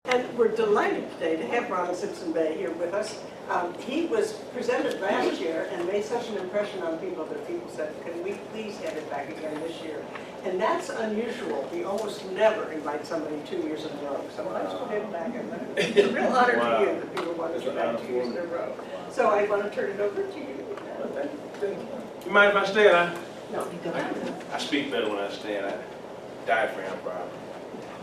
And we're delighted today to have Ronald Simpson-Bey here with us. He was presented last year and made such an impression on people that people said, can we please have it back again this year? And that's unusual. We almost never invite somebody 2 years in a row. So let's go ahead and back him. It's a real honor to you that people want to back 2 years in a row. So I want to turn it over to you. Thank you. You mind if I stand? No. I speak better when I stand. Diaphragm problem.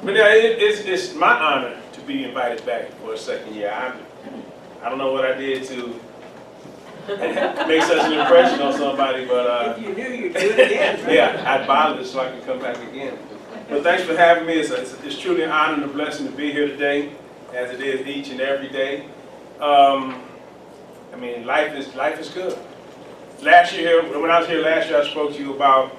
But yeah, it's my honor to be invited back for a second year. I don't know what I did to make such an impression on somebody, but if you knew, you'd do it again. Right? yeah, I'd bother it so I can come back again. But thanks for having me. It's truly an honor and a blessing to be here today, as it is each and every day. I mean, life is good. Last year, when I was here last year, I spoke to you about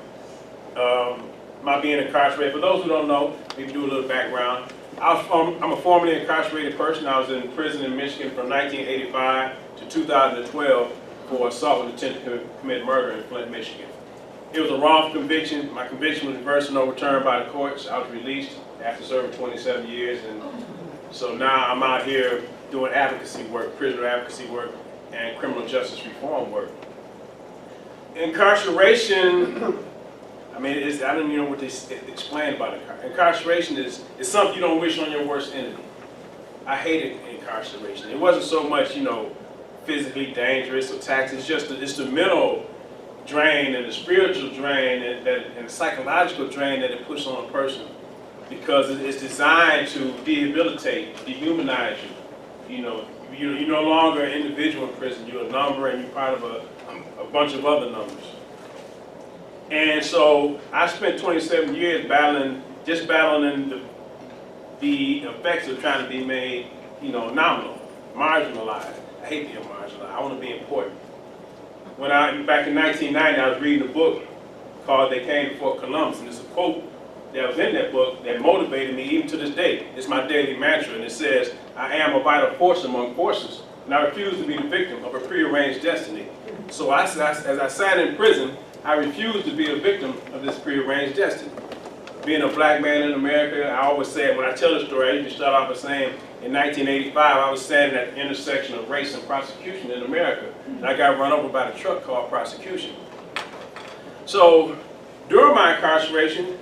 my being incarcerated. For those who don't know, maybe do a little background. I'm a formerly incarcerated person. I was in prison in Michigan from 1985 to 2012 for assault with intent to commit murder in Flint, Michigan. It was a wrongful conviction. My conviction was reversed and overturned by the courts. I was released after serving 27 years, and so now I'm out here doing advocacy work, prisoner advocacy work, and criminal justice reform work. Incarceration, I mean, I don't even know what they explain about incarceration. Is something you don't wish on your worst enemy. I hated incarceration. It wasn't so much, physically dangerous or taxing. It's the mental drain and the spiritual drain and the psychological drain that it puts on a person, because it's designed to rehabilitate, dehumanize you. You're no longer an individual in prison. You're a number, and you're part of a bunch of other numbers. And so I spent 27 years battling the effects of trying to be made, nominal, marginalized. I hate being marginalized. I want to be important. Back in 1990, I was reading a book called "They Came to Fort Columbus," and there's a quote that was in that book that motivated me even to this day. It's my daily mantra, and it says, "I am a vital force among forces, and I refuse to be the victim of a prearranged destiny." So as I sat in prison, I refused to be a victim of this prearranged destiny. Being a black man in America, I always say, when I tell the story, I usually start off by saying, in 1985, I was standing at the intersection of race and prosecution in America, and I got run over by the truck called prosecution. So during my incarceration,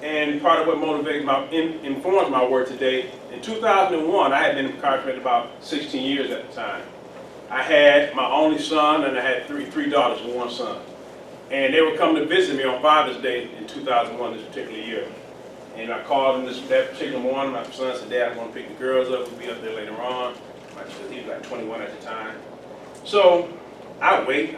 and part of what informs my work today, in 2001, I had been incarcerated about 16 years at the time. I had my only son, and I had three daughters and one son. And they would come to visit me on Father's Day in 2001, this particular year. And I called them that particular morning. My son said, "Dad, I want to pick the girls up. We'll be up there later on." He was like 21 at the time. So I wait.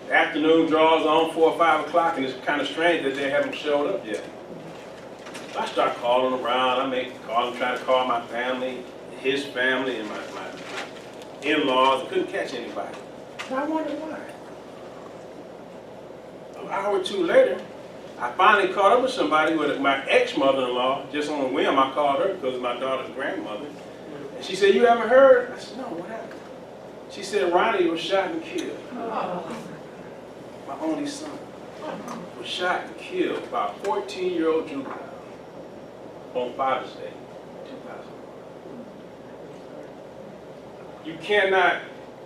The afternoon draws on 4 or 5 o'clock, and it's kind of strange that they haven't showed up yet. So I start calling around. I make calls, trying to call my family, his family, and my in-laws. I couldn't catch anybody. And I wondered why. An hour or two later, I finally caught up with somebody, with my ex-mother-in-law. Just on a whim, I called her because of my daughter's grandmother. And she said, "You haven't heard?" I said, "No, what happened?" She said, "Ronnie was shot and killed." My only son was shot and killed by a 14-year-old juvenile on Father's Day, 2000. You cannot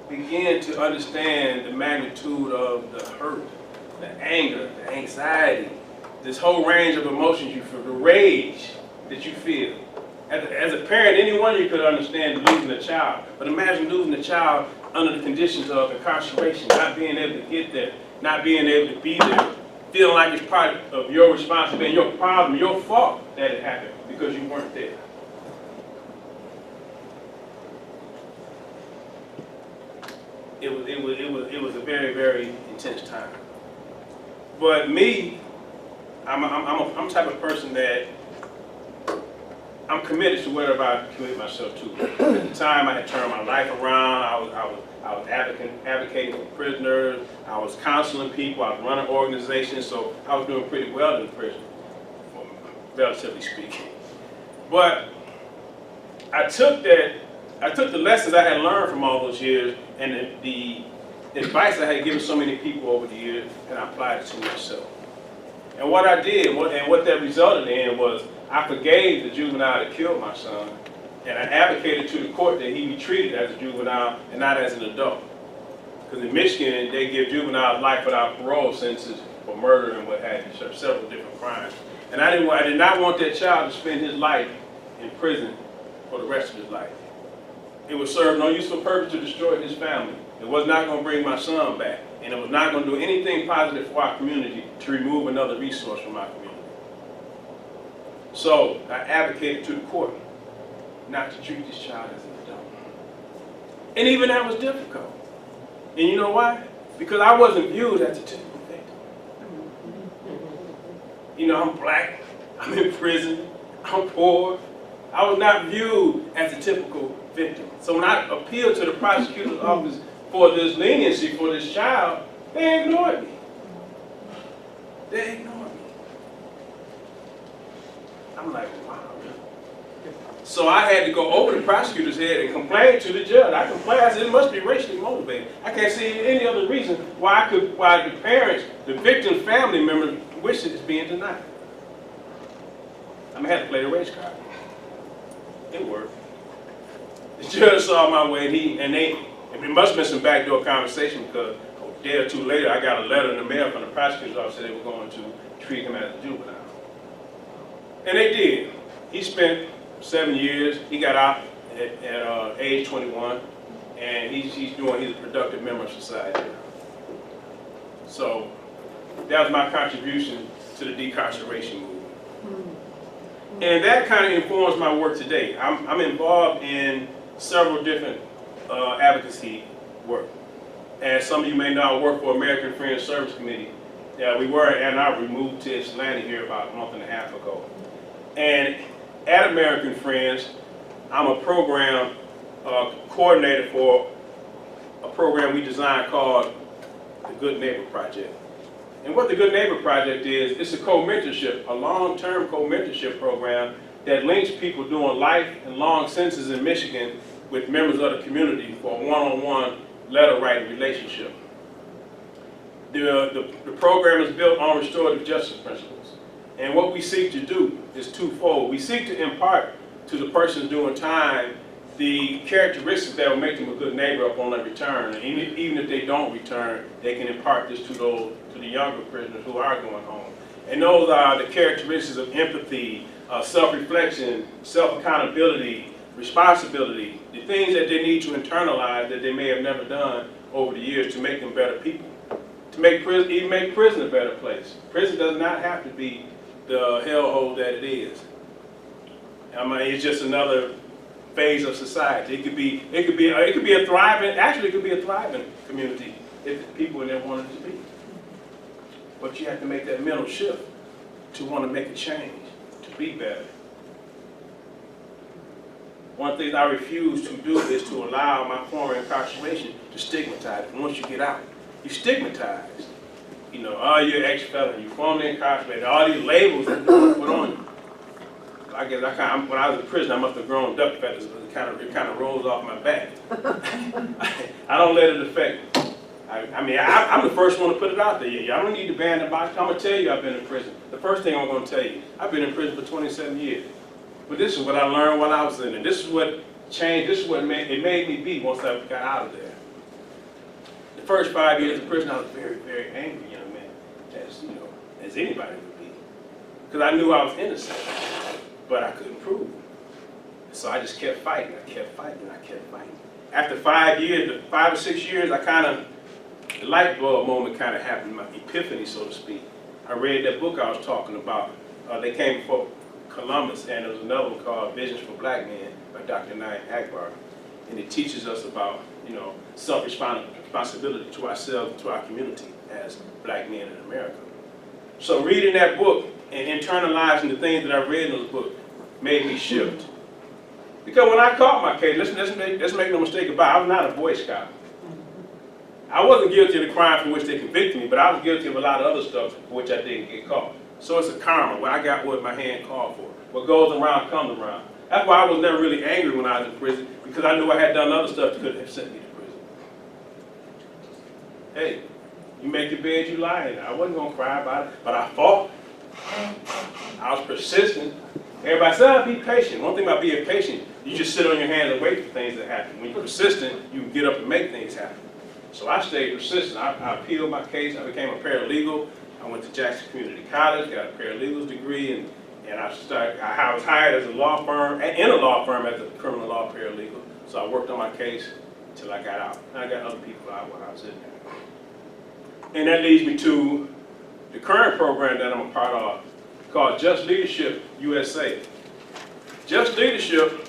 begin to understand the magnitude of the hurt, the anger, the anxiety, this whole range of emotions you feel, the rage that you feel. As a parent, anyone you could understand losing a child, but imagine losing a child under the conditions of incarceration, not being able to get there, not being able to be there, feeling like it's part of your responsibility, your problem, your fault that it happened because you weren't there. It was a very, very intense time. But me, I'm the type of person that I'm committed to whatever I commit myself to. At the time, I had turned my life around. I was advocating for prisoners. I was counseling people. I was running organizations. So I was doing pretty well in prison, relatively speaking. But I took the lessons I had learned from all those years and the advice I had given so many people over the years, and I applied it to myself. And what I did, and what that resulted in was, I forgave the juvenile that killed my son, and I advocated to the court that he be treated as a juvenile and not as an adult. Because in Michigan, they give juveniles life without parole sentences for murder and what have you, so several different crimes. And I did not want that child to spend his life in prison for the rest of his life. It would serve no useful purpose to destroy his family. It was not going to bring my son back. And it was not going to do anything positive for our community to remove another resource from our community. So I advocated to the court not to treat this child as an adult. And even that was difficult. And you know why? Because I wasn't viewed as a typical victim. You know, I'm black, I'm in prison, I'm poor. I was not viewed as a typical victim. So when I appealed to the prosecutor's office for this leniency for this child, they ignored me. They ignored me. I'm like, wow. So I had to go over the prosecutor's head and complain to the judge. I complained. I said it must be racially motivated. I can't see any other reason why the parents, the victim's family members, wish it is being denied. I'm gonna have to play the race card. It worked. The judge saw my way, and it must have been some backdoor conversation because a day or two later, I got a letter in the mail from the prosecutor's office that they were going to treat him as a juvenile. And they did. He spent 7 years. He got out at age 21, and he's a productive member of society. So that was my contribution to the decarceration movement. And that kind of informs my work today. I'm involved in several different advocacy work. As some of you may know, I work for American Friends Service Committee. We were in Ann Arbor. We moved to Atlanta here about a month and a half ago. And at American Friends, I'm a program coordinator for a program we designed called the Good Neighbor Project. And what the Good Neighbor Project is, it's a co-mentorship, a long-term co-mentorship program that links people doing life and long sentences in Michigan with members of the community for a one-on-one letter-writing relationship. The program is built on restorative justice principles. And what we seek to do is twofold. We seek to impart to the persons doing time the characteristics that will make them a good neighbor upon their return. And even if they don't return, they can impart this to the younger prisoners who are going home. And those are the characteristics of empathy, self-reflection, self-accountability, responsibility, the things that they need to internalize that they may have never done over the years to make them better people. To even make prison a better place. Prison does not have to be the hellhole that it is. I mean, it's just another phase of society. It could be a thriving community if people in there wanted to be. But you have to make that mental shift to want to make a change, to be better. One thing I refuse to do is to allow my former incarceration to stigmatize. And once you get out, you're stigmatized. You know, oh, you're an ex-felon, you're formerly incarcerated, all these labels that they put on you. I guess when I was in prison, I must have grown duck feathers, but it kind of rolls off my back. I don't let it affect me. I'm the first one to put it out there. Y'all don't need to ban the box. I'm going to tell you I've been in prison. The first thing I'm going to tell you, I've been in prison for 27 years. But this is what I learned while I was in it. This is what changed. This is what it made me be once I got out of there. The first 5 years in prison, I was a very, very angry young man, as anybody would be. Because I knew I was innocent, but I couldn't prove it. So I just kept fighting. I kept fighting. I kept fighting. After 5 years, 5 or 6 years, the light bulb moment kind of happened, my epiphany, so to speak. I read that book I was talking about. They came before Columbus, and there was another one called Visions for Black Men by Dr. Nayib Akbar. And it teaches us about, self-responsibility to ourselves and to our community as black men in America. So reading that book and internalizing the things that I read in those books made me shift. Because when I caught my case, let's make no mistake about it, I was not a Boy Scout. I wasn't guilty of the crime for which they convicted me, but I was guilty of a lot of other stuff for which I didn't get caught. So it's a karma, where I got what my hand called for. What goes around comes around. That's why I was never really angry when I was in prison, because I knew I had done other stuff that could have sent me to prison. Hey, you make your bed, you lie in it. I wasn't going to cry about it, but I fought. I was persistent. Everybody said, be patient. One thing about being patient, you just sit on your hands and wait for things to happen. When you're persistent, you can get up and make things happen. So I stayed persistent. I appealed my case. I became a paralegal. I went to Jackson Community College, got a paralegal's degree, and I was hired as a law firm, in a law firm as a criminal law paralegal. So I worked on my case until I got out. And I got other people out when I was in there. And that leads me to the current program that I'm a part of, called Just Leadership USA. Just Leadership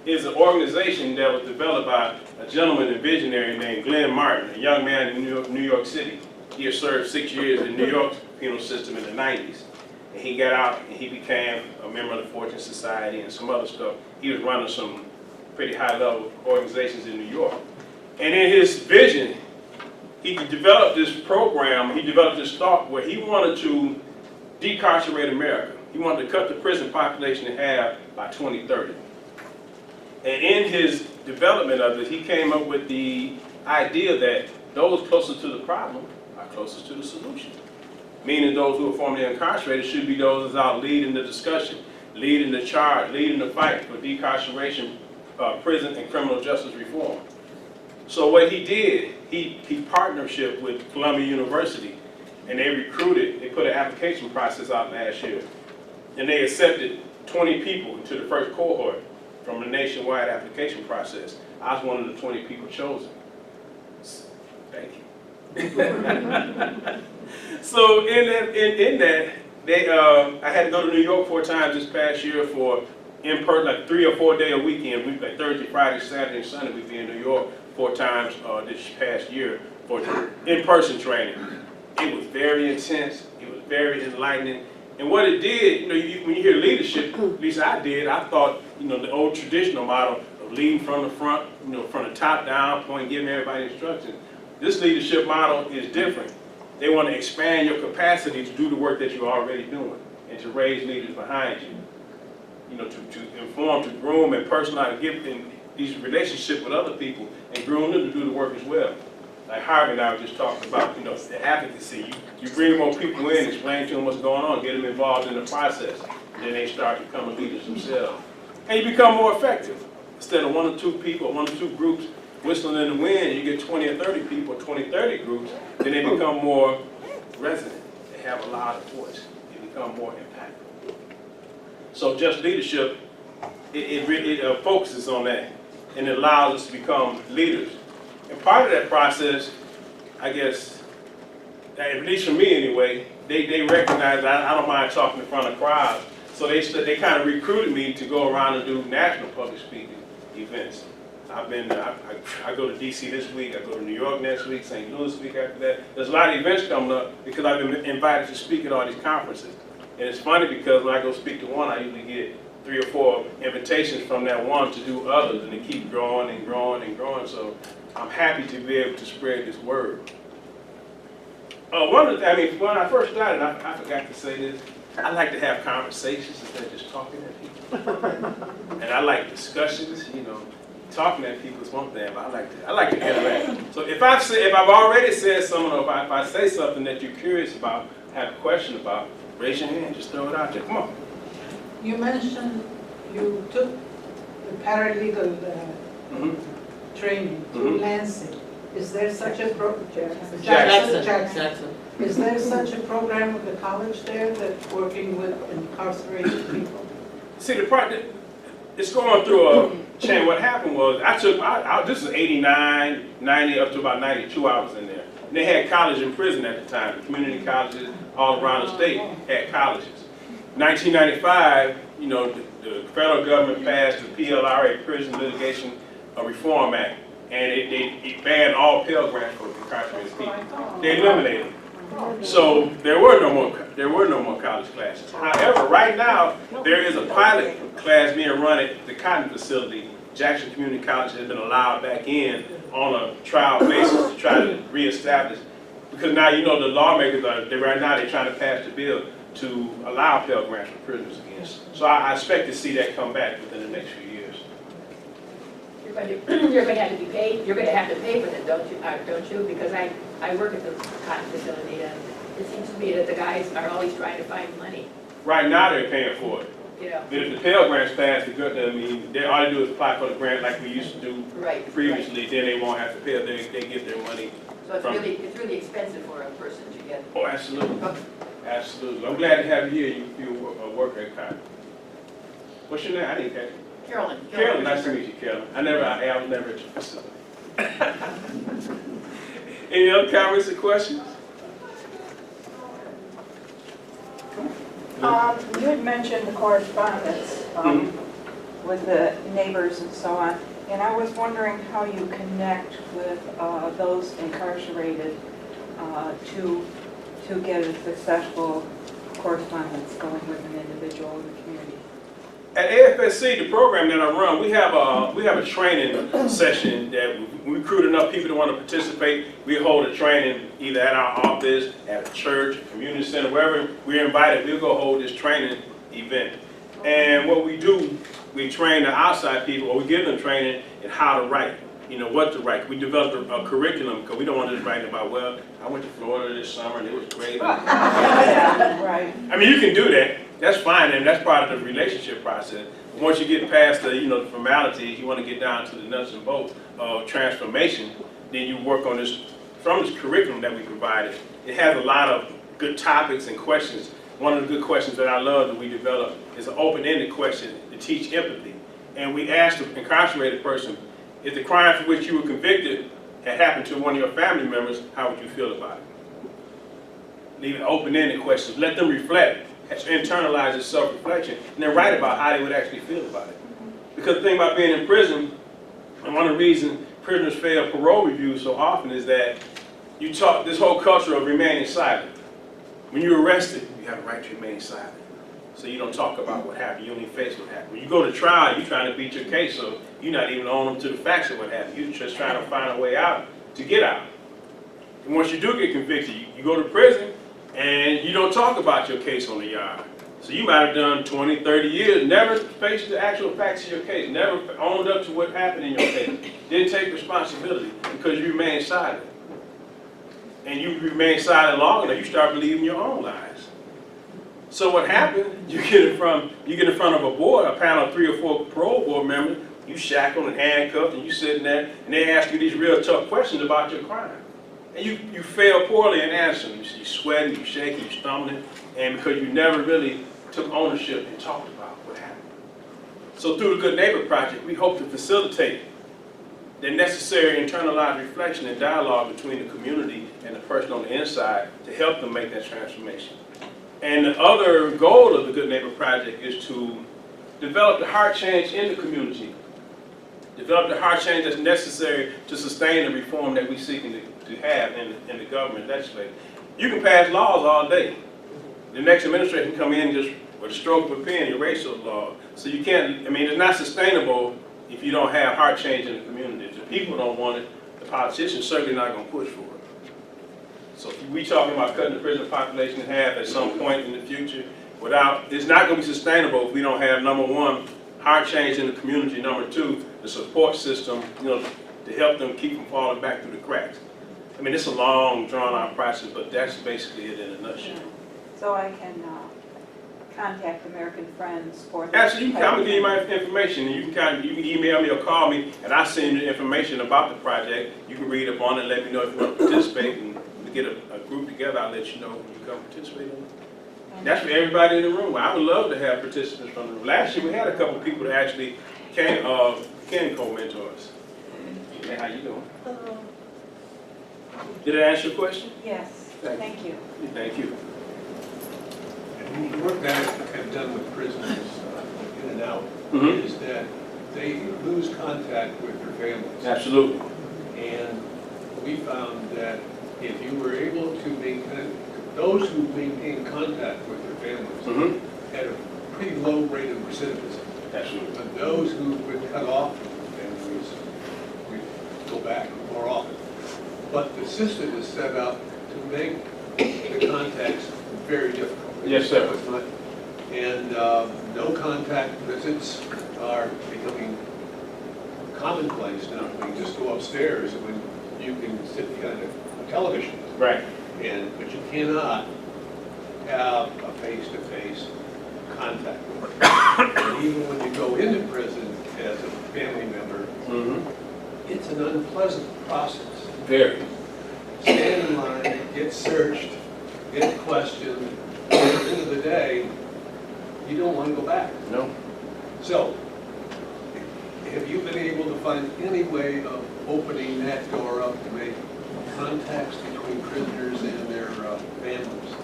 is an organization that was developed by a gentleman and visionary named Glenn Martin, a young man in New York City. He had served 6 years in New York's penal system in the 90s. And he got out and he became a member of the Fortune Society and some other stuff. He was running some pretty high-level organizations in New York. And in his vision, he developed this program, he developed this thought where he wanted to decarcerate America. He wanted to cut the prison population in half by 2030. And in his development of it, he came up with the idea that those closest to the problem are closest to the solution. Meaning those who are formerly incarcerated should be those that's out leading the discussion, leading the charge, leading the fight for decarceration, prison and criminal justice reform. So what he did, he partnership with Columbia University, and they put an application process out last year, and they accepted 20 people into the first cohort from the nationwide application process. I was one of the 20 people chosen. Thank you. So in that, I had to go to New York 4 times this past year for in-person, like 3 or 4 day a weekend. Like Thursday, Friday, Saturday, and Sunday we'd be in New York 4 times this past year for in-person training. It was very intense. It was very enlightening. And what it did, when you hear leadership, at least I did, I thought, the old traditional model of leading from the front, from the top down, point, giving everybody instructions. This leadership model is different. They want to expand your capacity to do the work that you're already doing and to raise leaders behind you. To inform, to groom, and personalize, give them these relationships with other people and groom them to do the work as well. Like Harvey and I were just talking about, the advocacy. You bring more people in, explain to them what's going on, get them involved in the process, and then they start becoming leaders themselves. And you become more effective. Instead of 1 or 2 people, 1 or 2 groups whistling in the wind, you get 20 or 30 people, 20, 30 groups, then they become more resonant. They have a louder voice. They become more impactful. So Just Leadership, it focuses on that, and it allows us to become leaders. And part of that process, I guess, at least for me anyway, they recognize that I don't mind talking in front of crowds. So they kind of recruited me to go around and do national public speaking events. I go to DC this week, I go to New York next week, St. Louis the week after that. There's a lot of events coming up because I've been invited to speak at all these conferences. And it's funny because when I go speak to one, I usually get 3 or 4 invitations from that one to do others, and they keep growing and growing and growing. So I'm happy to be able to spread this word. When I first started, I forgot to say this, I like to have conversations instead of just talking at people. And I like discussions, talking at people is one thing, but I like to interact. So if I've already said something, or if I say something that you're curious about, have a question about, raise your hand, just throw it out there. Come on. You mentioned you took the paralegal training through Lansing. Is there such a Jackson. Is there such a program with the college there that's working with incarcerated people? See, it's going through a chain. What happened was, this is 89, 90, up to about 92 I was in there. And they had college and prison at the time. Community colleges all around the state had colleges. 1995, the federal government passed the PLRA, Prison Litigation Reform Act, and it banned all Pell Grants for incarcerated people. They eliminated them. So there were no more college classes. However, right now there is a pilot class being run at the Cotton facility. Jackson Community College has been allowed back in on a trial basis to try to reestablish, because now the lawmakers they're trying to pass the bill to allow Pell Grants for prisoners again. So I expect to see that come back within the next few years. You're going to have to be paid. You're going to have to pay for it, don't you? Because I work at the cotton facility, and it seems to me that the guys are always trying to find money. Right now they're paying for it. you know. But if the Pell Grants pass, the good, I mean, they all they do is apply for the grant like we used to do Right. previously, then they won't have to pay, they get their money. So it's really expensive for a person to get. Oh, absolutely, Okay. absolutely. I'm glad to have you here, you work at Cotton. What's your name? I didn't catch it. Carolyn. Carolyn, nice to meet you, Carolyn. I was never at your facility. Any other comments or questions? You had mentioned the correspondence with the neighbors and so on, and I was wondering how you connect with those incarcerated to get a successful correspondence going with an individual in the community. At AFSC, the program that I run, we have a training session that we recruit enough people to want to participate. We hold a training either at our office, at a church, a community center, wherever we're invited. We'll go hold this training event. And what we do, we train the outside people, or we give them training in how to write. You know, what to write. We developed a curriculum because we don't want to just write about, well, I went to Florida this summer and it was great. Right. I mean, you can do that. That's fine, and that's part of the relationship process. But once you get past the, the formalities, you want to get down to the nuts and bolts of transformation. Then you work on this from this curriculum that we provided. It has a lot of good topics and questions. One of the good questions that I love that we developed is an open-ended question to teach empathy. And we asked the incarcerated person, if the crime for which you were convicted had happened to one of your family members, how would you feel about it? Leave it open-ended questions. Let them reflect. Internalize this self-reflection, and then write about how they would actually feel about it. Because the thing about being in prison, and one of the reasons prisoners fail parole reviews so often is that you talk this whole culture of remaining silent. When you're arrested, you have a right to remain silent. So you don't talk about what happened, you only face what happened. When you go to trial, you're trying to beat your case, so you're not even owning to the facts of what happened. You're just trying to find a way out to get out. And once you do get convicted, you go to prison, and you don't talk about your case on the yard. So you might have done 20, 30 years, never faced the actual facts of your case, never owned up to what happened in your case, didn't take responsibility because you remained silent. And you remain silent long enough, you start believing your own lies. So what happened, you get in front of a board, a panel of 3 or 4 parole board members, you shackled and handcuffed, and you sitting there, and they ask you these real tough questions about your crime. And you fail poorly in answering. You're sweating, you're shaking, you're stumbling, and because you never really took ownership and talked about what happened. So through the Good Neighbor Project, we hope to facilitate the necessary internalized reflection and dialogue between the community and the person on the inside to help them make that transformation. And the other goal of the Good Neighbor Project is to develop the heart change in the community. Develop the heart change that's necessary to sustain the reform that we're seeking to have in the government legislature. You can pass laws all day. The next administration can come in just with a stroke of a pen, erase those laws. So you can't, I mean, it's not sustainable if you don't have heart change in the community. If the people don't want it, the politicians certainly not going to push for it. So if we talking about cutting the prison population in half at some point in the future, it's not going to be sustainable if we don't have, number one, heart change in the community, number two, the support system, to help them keep from falling back through the cracks. I mean, it's a long, drawn-out process, but that's basically it in a nutshell. So I can contact American Friends for this. Actually, I'm gonna give you my information, and you can email me or call me, and I'll send you information about the project. You can read up on it and let me know if you want to participate, and we get a group together. I'll let you know when you come participate in it. That's for everybody in the room. I would love to have participants from the room. Last year we had a couple people that actually can co-mentor us. Hey, how you doing? Hello. Did I answer your question? Yes, thank you. Thank you. And the work that I've done with prisoners in and out is that they lose contact with their families. Absolutely. And we found that if you were able to maintain, those who maintain contact with their families had a pretty low rate of recidivism. Absolutely. But those who would cut off from families would go back more often. But the system is set up to make the contacts very difficult. Yes, sir. And no contact visits are becoming commonplace now. You just go upstairs and when you can sit behind a television. Right. But you cannot have a face-to-face contact with them. And even when you go into prison as a family member, it's an unpleasant process. Very. Stand in line, get searched, get questioned. At the end of the day, you don't want to go back. No. So, have you been able to find any way of opening that door up to make contacts between prisoners and their families?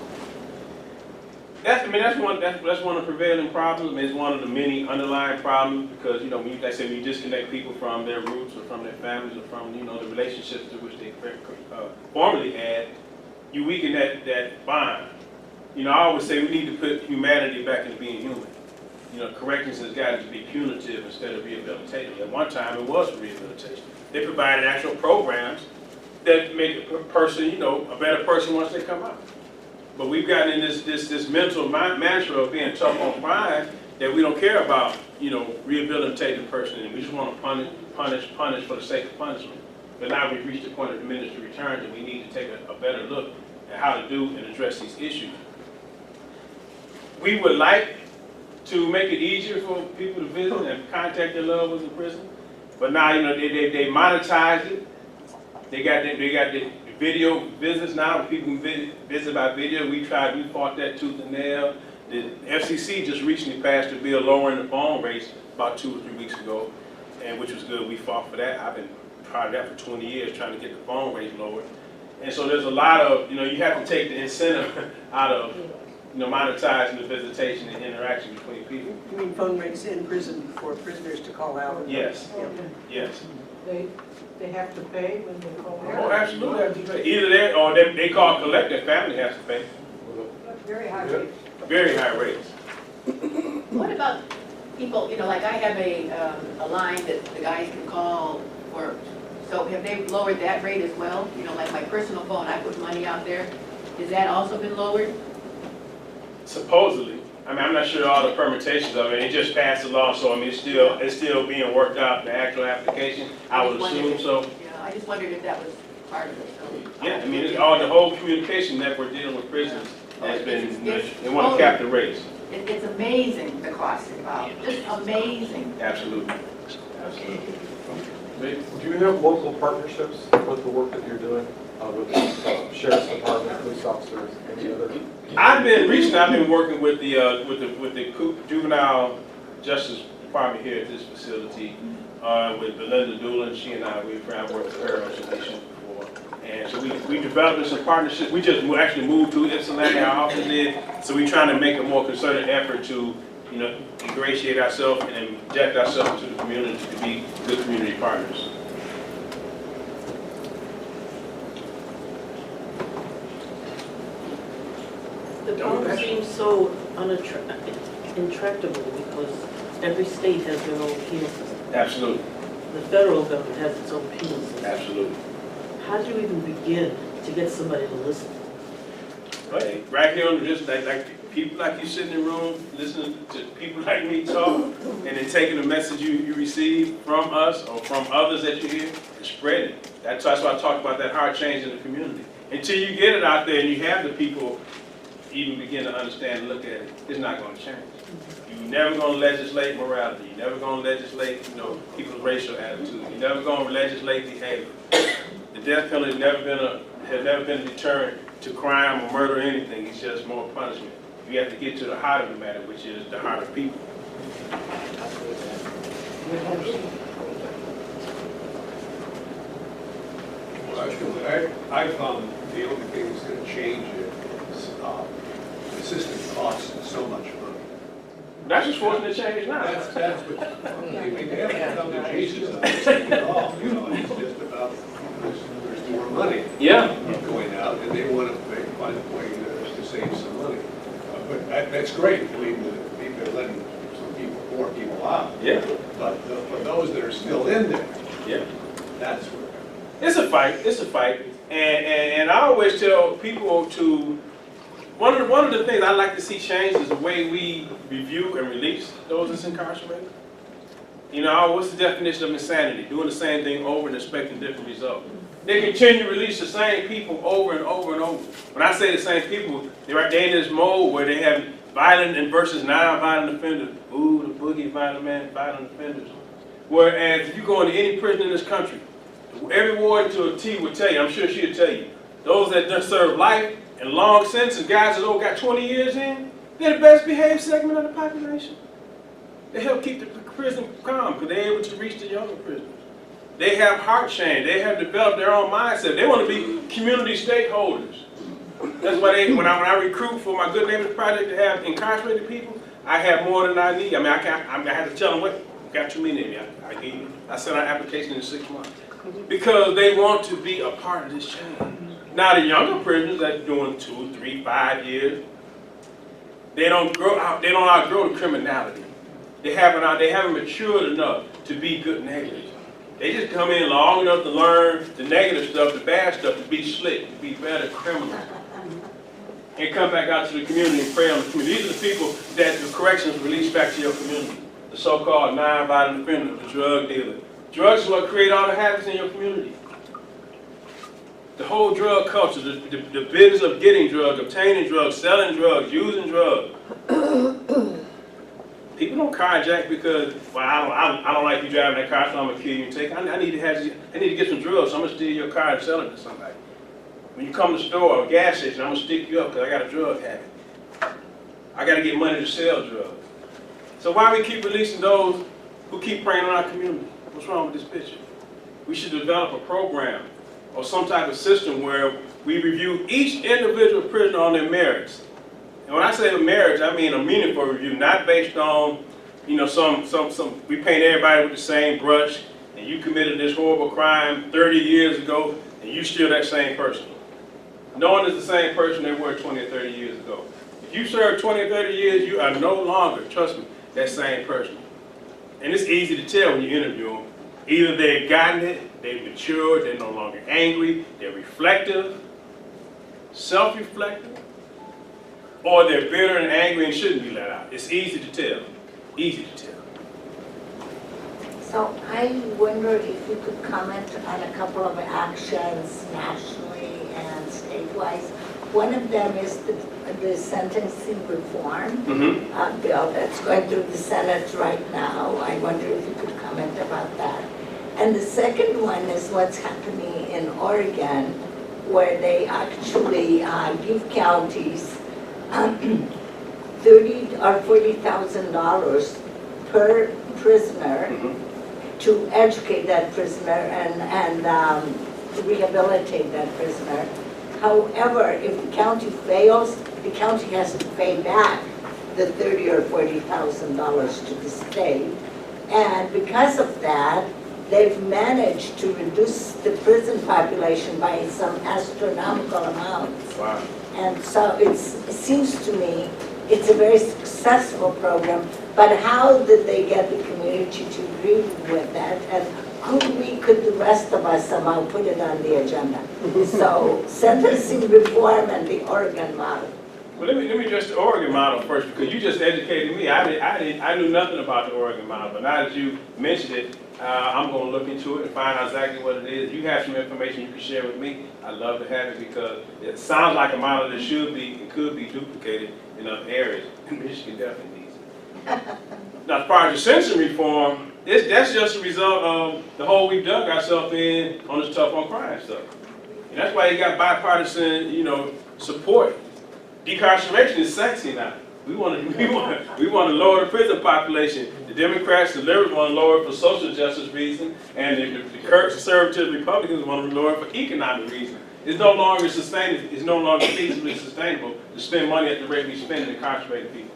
That's one of the prevailing problems. I mean, it's one of the many underlying problems because, you know, when you, like I said, when you disconnect people from their roots or from their families or from, you know, the relationships to which they formerly had, you weaken that bond. You know, I always say we need to put humanity back into being human. You know, corrections has got to be punitive instead of rehabilitative. At one time, it was rehabilitation. They provided actual programs that make a person, you know, a better person once they come out. But we've gotten in this mental mantra of being tough on crime that we don't care about, you know, rehabilitating the person, and we just want to punish for the sake of punishment. But now we've reached the point of diminished returns, and we need to take a better look at how to do and address these issues. We would like to make it easier for people to visit and contact their loved ones in prison, but now, you know, they monetized it. They got the video visits now. People can visit by video. We fought that tooth and nail. The FCC just recently passed a bill lowering the phone rates about 2 or 3 weeks ago, and which was good. We fought for that. I've been part of that for 20 years, trying to get the phone rates lowered. And so there's a lot of, you know, you have to take the incentive out of, you know, monetizing the visitation and interaction between people. You mean phone rates in prison for prisoners to call out? Yes. Yeah. Yes. They have to pay when they call Oh, out? absolutely have to pay. Either that or they call collect, their family has to pay. Very high rates. Very high rates. What about people, you know, like I have a line that the guys can call for, so have they lowered that rate as well? You know, like my personal phone, I put money out there. Has that also been lowered? Supposedly. I mean, I'm not sure all the permutations of it. It just passed the law, so I mean, it's still being worked out, the actual application. I would assume so. Yeah, I just wondered if that was part of it. So. Yeah, I mean, it's all the whole communication network dealing with prisons has been, they want to cap the rates. It's amazing the cost involved, just amazing. Absolutely. Absolutely. Do you have local partnerships with the work that you're doing with the sheriff's department, police officers, any other? I've been working with the juvenile justice department here at this facility with Belinda Doolin. She and I, we've worked with her on some issues before, and so we developed some partnerships. We just actually moved to Ypsilanti, our office did. So we're trying to make a more concerted effort to, you know, ingratiate ourselves and inject ourselves into the community to be good community partners. The problem seems so intractable because every state has their own penal system. Absolutely. The federal government has its own penal system. Absolutely. How do you even begin to get somebody to listen? Right here on the just like people like you sitting in the room listening to people like me talk, and then taking the message you receive from us or from others that you hear and spreading it. That's why I talk about that heart change in the community. Until you get it out there and you have the people even begin to understand and look at it, it's not going to change. You're never going to legislate morality. You're never going to legislate, you know, people's racial attitudes. You're never going to legislate behavior. The death penalty has never been a deterrent to crime or murder or anything. It's just more punishment. You have to get to the heart of the matter, which is the heart of people. Well, I found the only thing that's going to change it is the system costs so much money. That's just forcing the change now. That's what, I mean, they haven't come to Jesus on this thing at all, you know, it's just about, there's more money Yeah. going out, and they want to find a way to save some money. But that's great, I mean, they're letting some people, more people out. Yeah. But for those that are still in there, Yeah. that's where. It's a fight. It's a fight. And I always tell people to, one of the things I like to see change is the way we review and release those that's incarcerated. You know, what's the definition of insanity? Doing the same thing over and expecting different results. They continue to release the same people over and over and over. When I say the same people, they're in this mode where they have violent and versus non-violent offenders. Ooh, the boogie, violent man, violent offenders. Whereas if you go into any prison in this country, every warden to a T would tell you, I'm sure she'd tell you, those that just serve life and long sentences, guys that got 20 years in, they're the best behaved segment of the population. They help keep the prison calm because they're able to reach the younger prisoners. They have heart change. They have developed their own mindset. They want to be community stakeholders. That's why when I recruit for my Good Neighbors Project to have incarcerated people, I have more than I need. I mean, I have to tell them, what, got too many of me. I sent out application in 6 months. Because they want to be a part of this change. Now the younger prisoners that are doing 2, 3, 5 years, they don't outgrow the criminality. They haven't matured enough to be good neighbors. They just come in long enough to learn the negative stuff, the bad stuff, to be slick, to be better criminals. And come back out to the community and prey on the community. These are the people that the corrections release back to your community. The so-called non-violent offenders, the drug dealers. Drugs is what create all the habits in your community. The whole drug culture, the business of getting drugs, obtaining drugs, selling drugs, using drugs. People don't carjack because, well, I don't like you driving that car, so I'm gonna kill you and take. I need to get some drugs, so I'm gonna steal your car and sell it to somebody. When you come to the store or a gas station, I'm gonna stick you up because I got a drug habit. I gotta get money to sell drugs. So why we keep releasing those who keep preying on our community? What's wrong with this picture? We should develop a program or some type of system where we review each individual prisoner on their merits. And when I say marriage, I mean a meaningful review, not based on, we paint everybody with the same brush, and you committed this horrible crime 30 years ago, and you still that same person. No one is the same person they were 20 or 30 years ago. If you serve 20 or 30 years, you are no longer, trust me, that same person. And it's easy to tell when you interview them. Either they've gotten it, they've matured, they're no longer angry, they're reflective, self-reflective, or they're bitter and angry and shouldn't be let out. It's easy to tell. Easy to tell. So I wonder if you could comment on a couple of actions nationally and statewide. One of them is the sentencing reform bill that's going through the Senate right now. I wonder if you could comment about that. And the second one is what's happening in Oregon, where they actually give counties $30,000 or $40,000 per prisoner to educate that prisoner and rehabilitate that prisoner. However, if the county fails, the county has to pay back the $30,000 or $40,000 to the state. And because of that, they've managed to reduce the prison population by some astronomical amounts. Wow. And so it seems to me it's a very successful program, but how did they get the community to agree with that? And could the rest of us somehow put it on the agenda? So sentencing reform and the Oregon model. Well, let me address the Oregon model first, because you just educated me. I knew nothing about the Oregon model, but now that you mentioned it, I'm going to look into it and find out exactly what it is. If you have some information you can share with me, I'd love to have it, because it sounds like a model that should be and could be duplicated in other areas. Michigan definitely needs it. Now, as far as the sentencing reform, that's just a result of the hole we've dug ourselves in on this tough on crime stuff. And that's why you got bipartisan, support. Decarceration is sexy now. We want to lower the prison population. The Democrats, the liberals want to lower it for social justice reasons, and the conservative Republicans want to lower it for economic reasons. It's no longer sustainable. It's no longer feasibly sustainable to spend money at the rate we spend in incarcerated people.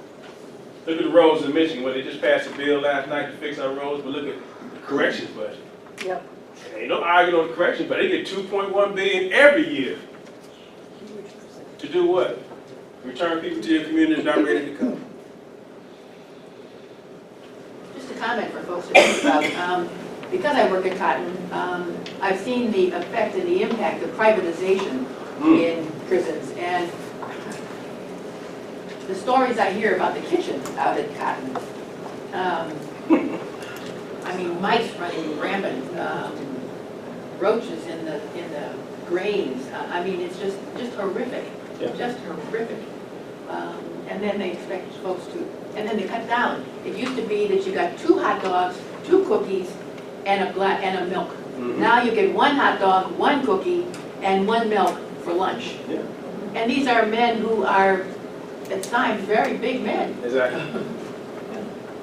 Look at the roads in Michigan, where they just passed a bill last night to fix our roads, but look at the corrections budget. Yep. Ain't no arguing on the corrections, but they get $2.1 billion every year. To do what? Return people to your community not ready to come. Just a comment for folks to think about. Because I work at Cotton, I've seen the effect and the impact of privatization in prisons. And the stories I hear about the kitchen out at Cotton, I mean, mice running rampant, roaches in the grains. I mean, it's just horrific. Yeah. Just horrific. And then they expect folks to, and then they cut down. It used to be that you got 2 hot dogs, 2 cookies, and a milk. Now you get 1 hot dog, 1 cookie, and 1 milk for lunch. Yeah. And these are men who are, at times, very big men. Exactly.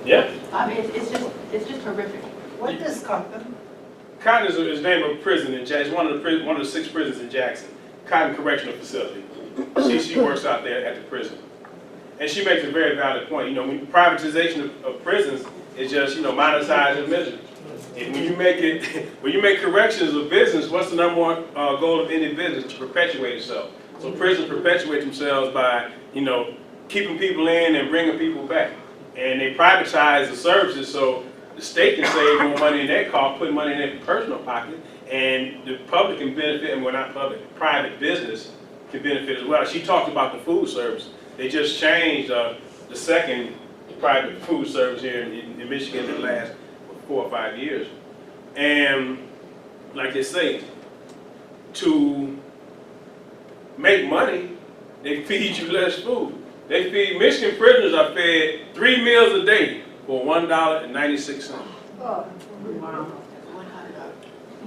Yeah. I mean, it's just horrific. What does Cotton? Cotton is the name of a prison in Jackson. It's one of the 6 prisons in Jackson. Cotton Correctional Facility. She works out there at the prison. And she makes a very valid point. You know, when privatization of prisons is just, you know, monetizing misery. And when you make corrections a business, what's the number one goal of any business? To perpetuate itself. So prisons perpetuate themselves by, you know, keeping people in and bringing people back. And they privatize the services so the state can save more money in their cost, put money in their personal pocket, and the public can benefit, and well, not public, private business can benefit as well. She talked about the food service. They just changed the second private food service here in Michigan in the last 4 or 5 years. And like they say, to make money, they feed you less food. Michigan prisoners are fed 3 meals a day for $1.96. Oh, Wow.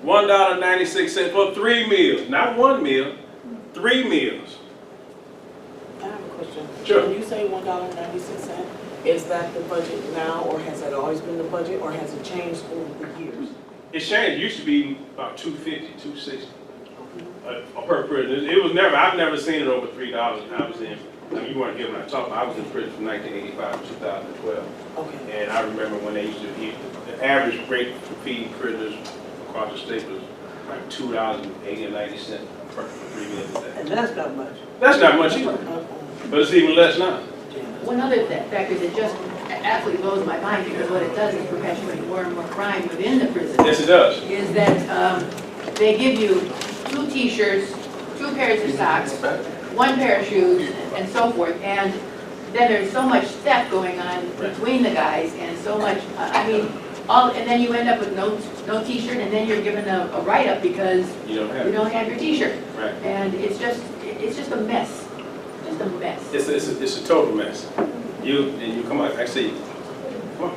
$1.96 for 3 meals, not 1 meal, 3 meals. I have a question. Sure. When you say $1.96, is that the budget now, or has that always been the budget, or has it changed over the years? It changed. It used to be about $2.50, $2.60 per prisoner. It was never. I've never seen it over $3. I was in. I mean, you weren't here when I talked. I was in prison from 1985 to 2012. Okay. And I remember when they used to eat. The average rate for feeding prisoners across the state was like $2.80 or 90 cents per 3 meals a day. And that's not much. That's not much either, but it's even less now. One other factor that just absolutely blows my mind, because what it does is perpetuate more and more crime within the prison, Yes, it does. is that they give you 2 T-shirts, 2 pairs of socks, 1 pair of shoes, and so forth. And then there's so much theft going on between the guys, and so much, I mean, and then you end up with no T-shirt, and then you're given a write-up because You you don't have your T-shirt. Right. And it's just a mess. Just a mess. It's a total mess. You come on, I see. Come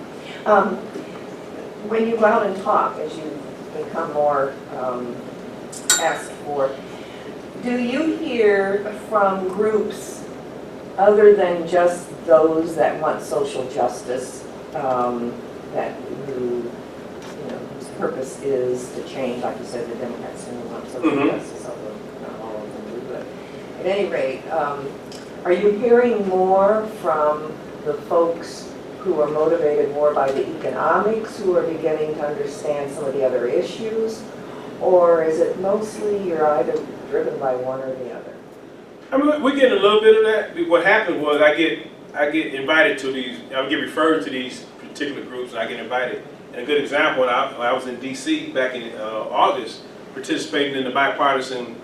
on. When you go out and talk, as you become more asked for, do you hear from groups other than just those that want social justice, that whose purpose is to change, like you said, the Democrats who want social justice, although not all of them do, but at any rate, are you hearing more from the folks who are motivated more by the economics, who are beginning to understand some of the other issues? Or is it mostly you're either driven by one or the other? I mean, we're getting a little bit of that. What happened was I get invited to these, I would get referred to these particular groups, and I get invited. And a good example, when I was in D.C. back in August, participating in the bipartisan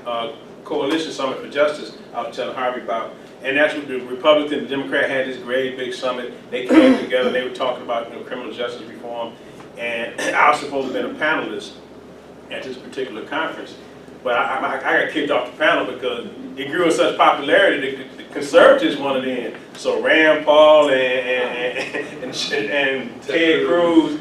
Coalition Summit for Justice, I was telling Harvey about. And that's what the Republican and the Democrat had this great big summit. They came together, they were talking about criminal justice reform. And I was supposed to have been a panelist at this particular conference. But I got kicked off the panel because it grew in such popularity that the conservatives wanted in. So Rand Paul and Ted Cruz,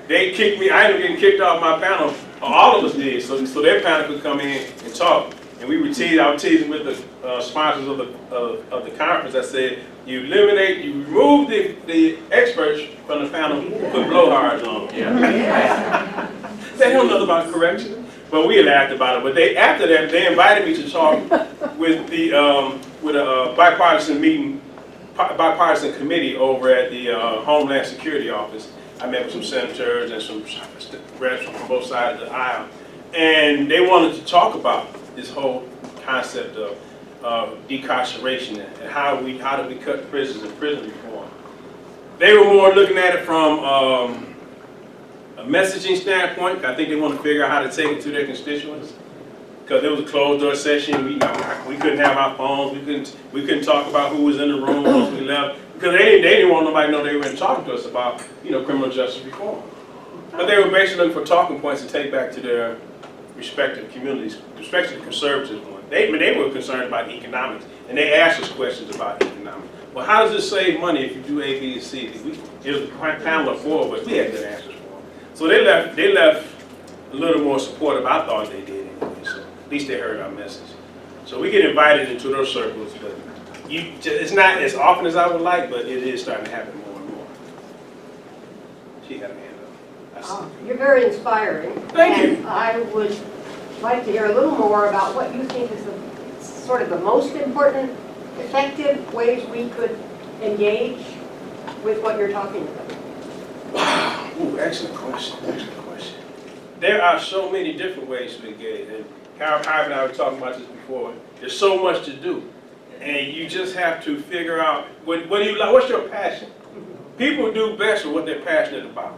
they kicked me. I ended up getting kicked off my panel. All of us did. So their panel could come in and talk. And we were I was teasing with the sponsors of the conference. I said, you remove the experts from the panel, put blowhards on them. Yeah. They don't know about correction. But we laughed about it. But after that, they invited me to talk with a bipartisan committee over at the Homeland Security Office. I met with some senators and some reps from both sides of the aisle, and they wanted to talk about this whole concept of decarceration and how do we cut prisons and prison reform. They were more looking at it from a messaging standpoint. I think they want to figure out how to take it to their constituents. Because it was a closed door session, we couldn't have our phones, we couldn't talk about who was in the room once we left. Because they didn't want nobody to know they were talking to us about criminal justice reform. But they were basically looking for talking points to take back to respective communities, especially the conservative one. They were concerned about economics, and they asked us questions about economics. Well, how does this save money if you do A, B, and C? It was a panel of 4 of us. We had good answers for them. So they left a little more supportive. I thought they did anyway. So at least they heard our message. So we get invited into those circles, but it's not as often as I would like, but it is starting to happen more and more. She had a hand up. I see. You're very inspiring. Thank you. And I would like to hear a little more about what you think is the sort of the most important, effective ways we could engage with what you're talking about. Wow. Ooh, excellent question. Excellent question. There are so many different ways to engage, and Carol and I were talking about this before. There's so much to do, and you just have to figure out what do you like. What's your passion? People do best with what they're passionate about.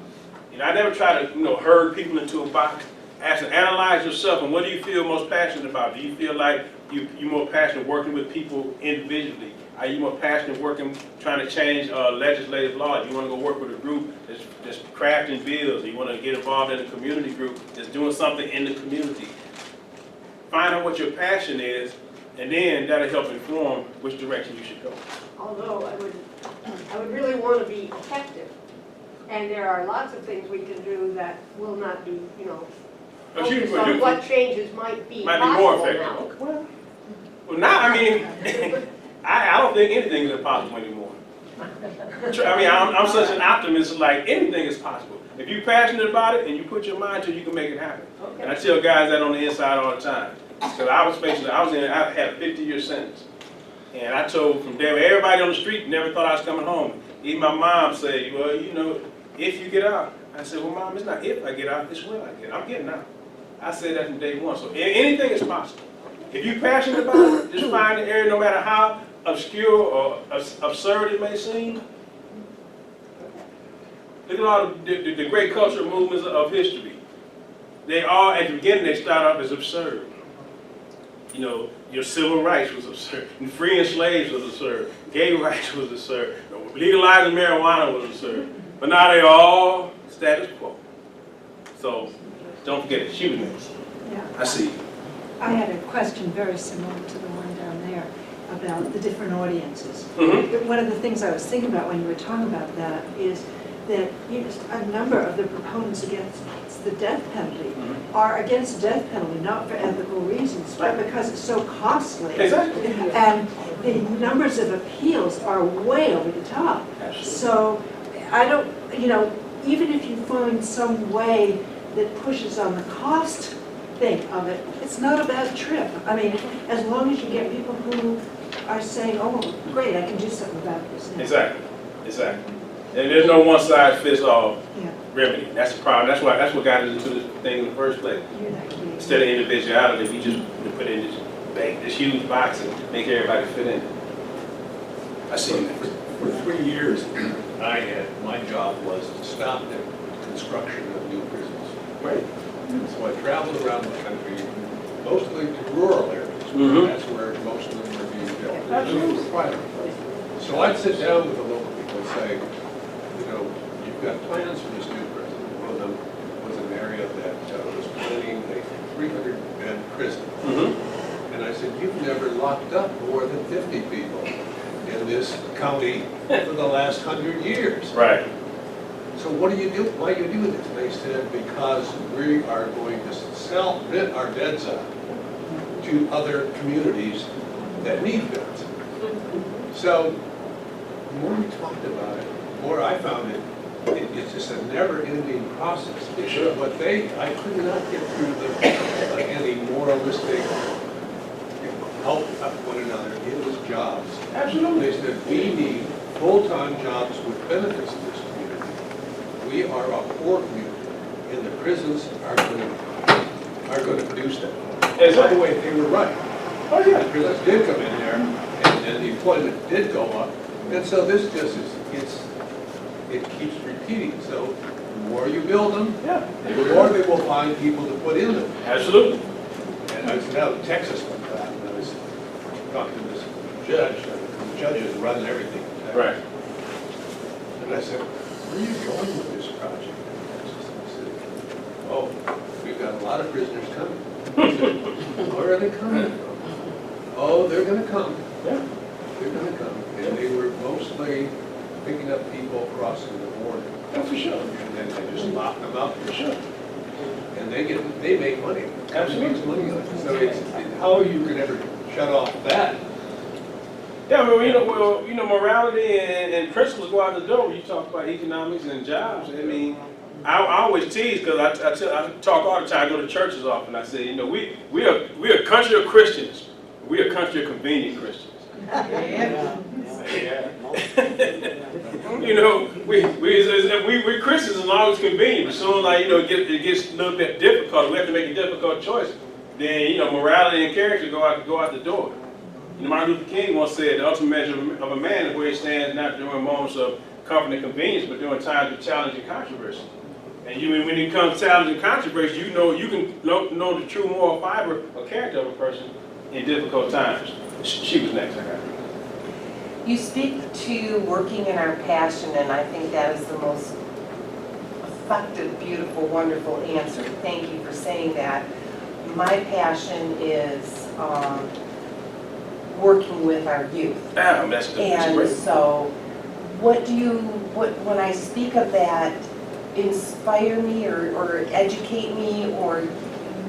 You know, I never try to herd people into a box. Analyze yourself, and what do you feel most passionate about? Do you feel like you're more passionate working with people individually? Are you more passionate working, trying to change legislative law? Do you want to go work with a group that's crafting bills? Do you want to get involved in a community group that's doing something in the community? Find out what your passion is, and then that'll help inform which direction you should go. Although I would really want to be effective. And there are lots of things we can do that will not be, focused on what changes might be more possible effective. now. Well, now, I mean, I don't think anything is impossible anymore. I mean, I'm such an optimist, like anything is possible. If you're passionate about it and you put your mind to it, you can make it happen. Okay. And I tell guys that on the inside all the time. Because I had a 50-year sentence. And I told from there, everybody on the street never thought I was coming home. Even my mom said, well, if you get out. I said, well, Mom, it's not if I get out, it's when I get out. I'm getting out. I said that from day one. So anything is possible. If you're passionate about it, just find the area, no matter how obscure or absurd it may seem. Look at all the great cultural movements of history. They all, at the beginning, they start off as absurd. Your civil rights was absurd. And freeing slaves was absurd. Gay rights was absurd. Legalizing marijuana was absurd. But now they're all status quo. So don't forget it. She was next. Yeah. I see you. I had a question very similar to the one down there about the different audiences. Mm-hmm. One of the things I was thinking about when you were talking about that is that a number of the proponents against the death penalty are against the death penalty, not for ethical reasons, but because it's so costly. Exactly. And the numbers of appeals are way over the top. Absolutely. So I don't, even if you find some way that pushes on the cost thing of it, it's not a bad trip. I mean, as long as you get people who are saying, oh, great, I can do something about this now. Exactly. And there's no one-size-fits-all Yeah. remedy. That's the problem. That's what got us into this thing in the first place. You're that key. Instead of individuality, we just put in this huge box and make everybody fit in. I see you next. For 3 years, my job was to stop the construction of new prisons. Great. So I traveled around the country, mostly to rural areas. Mhm. That's where most of them were being built. Absolutely. So I'd sit down with the local people and say, you've got plans for this new prison. One of them was an area that was planning a 300-bed prison. Mm-hmm. And I said, you've never locked up more than 50 people in this county for the last 100 years. Right. So what do you do? Why do you do this? They said, because we are going to rent our beds out to other communities that need beds. So the more we talked about it, the more I found it's just a never-ending process. Sure. I could not get through any moralistic help of one another. It was jobs. Absolutely. They said, we need full-time jobs with benefits in this community. We are a poor community, and the prisons are going to produce that. Exactly. By the way, they were right. Oh, yeah. The prisons did come in there, and the employment did go up. And so this just it keeps repeating. So the more you build them, the more they will find people to put in them. Absolutely. And I was out in Texas one time, and I was talking to this judge, and the judge is running everything in Texas. Right. And I said, where are you going with this project in Texas? And he said, oh, we've got a lot of prisoners coming. Where are they coming from? Oh, they're gonna come. Yeah. They're gonna come. And they were mostly picking up people crossing the border. That's for sure. And then they just lock them up. For sure. And they make money. Absolutely. Makes money on it. So it's, how you could ever shut off that? Yeah, morality and principles go out the door when you talk about economics and jobs. I mean, I always tease because I talk all the time. I go to churches often. I say, we're a country of Christians. We're a country of convenient Christians. Yeah. Yeah. we're Christians as long as it's convenient. As soon as it gets a little bit difficult, we have to make a difficult choice. Then morality and character go out the door. Martin Luther King once said, the ultimate measure of a man is where he stands not during moments of comfort and convenience, but during times of challenge and controversy. And when it comes to challenge and controversy, you can know the true moral fiber or character of a person in difficult times. She was next, I got her. You speak to working in our passion, and I think that is the most effective, beautiful, wonderful answer. Thank you for saying that. My passion is working with our youth. That's good. That's And great. so, when I speak of that, inspire me or educate me, or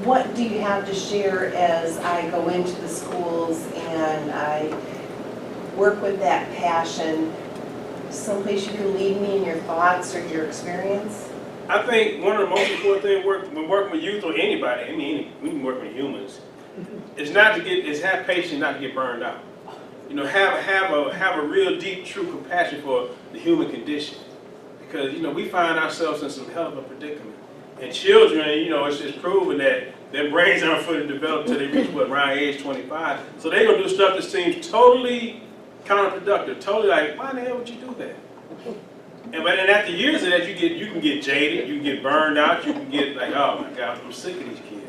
what do you have to share as I go into the schools and I work with that passion? Someplace you can lead me in your thoughts or your experience? I think one of the most important things when working with youth or anybody, we can work with humans, is have patience, not to get burned out. Have a real deep, true compassion for the human condition, because we find ourselves in some hell of a predicament. And children, it's proven that their brains aren't fully developed until they reach around age 25. So they're gonna do stuff that seems totally counterproductive, totally like, why the hell would you do that? But then after years of that, you can get jaded, you can get burned out, you can get like, oh my God, I'm sick of these kids.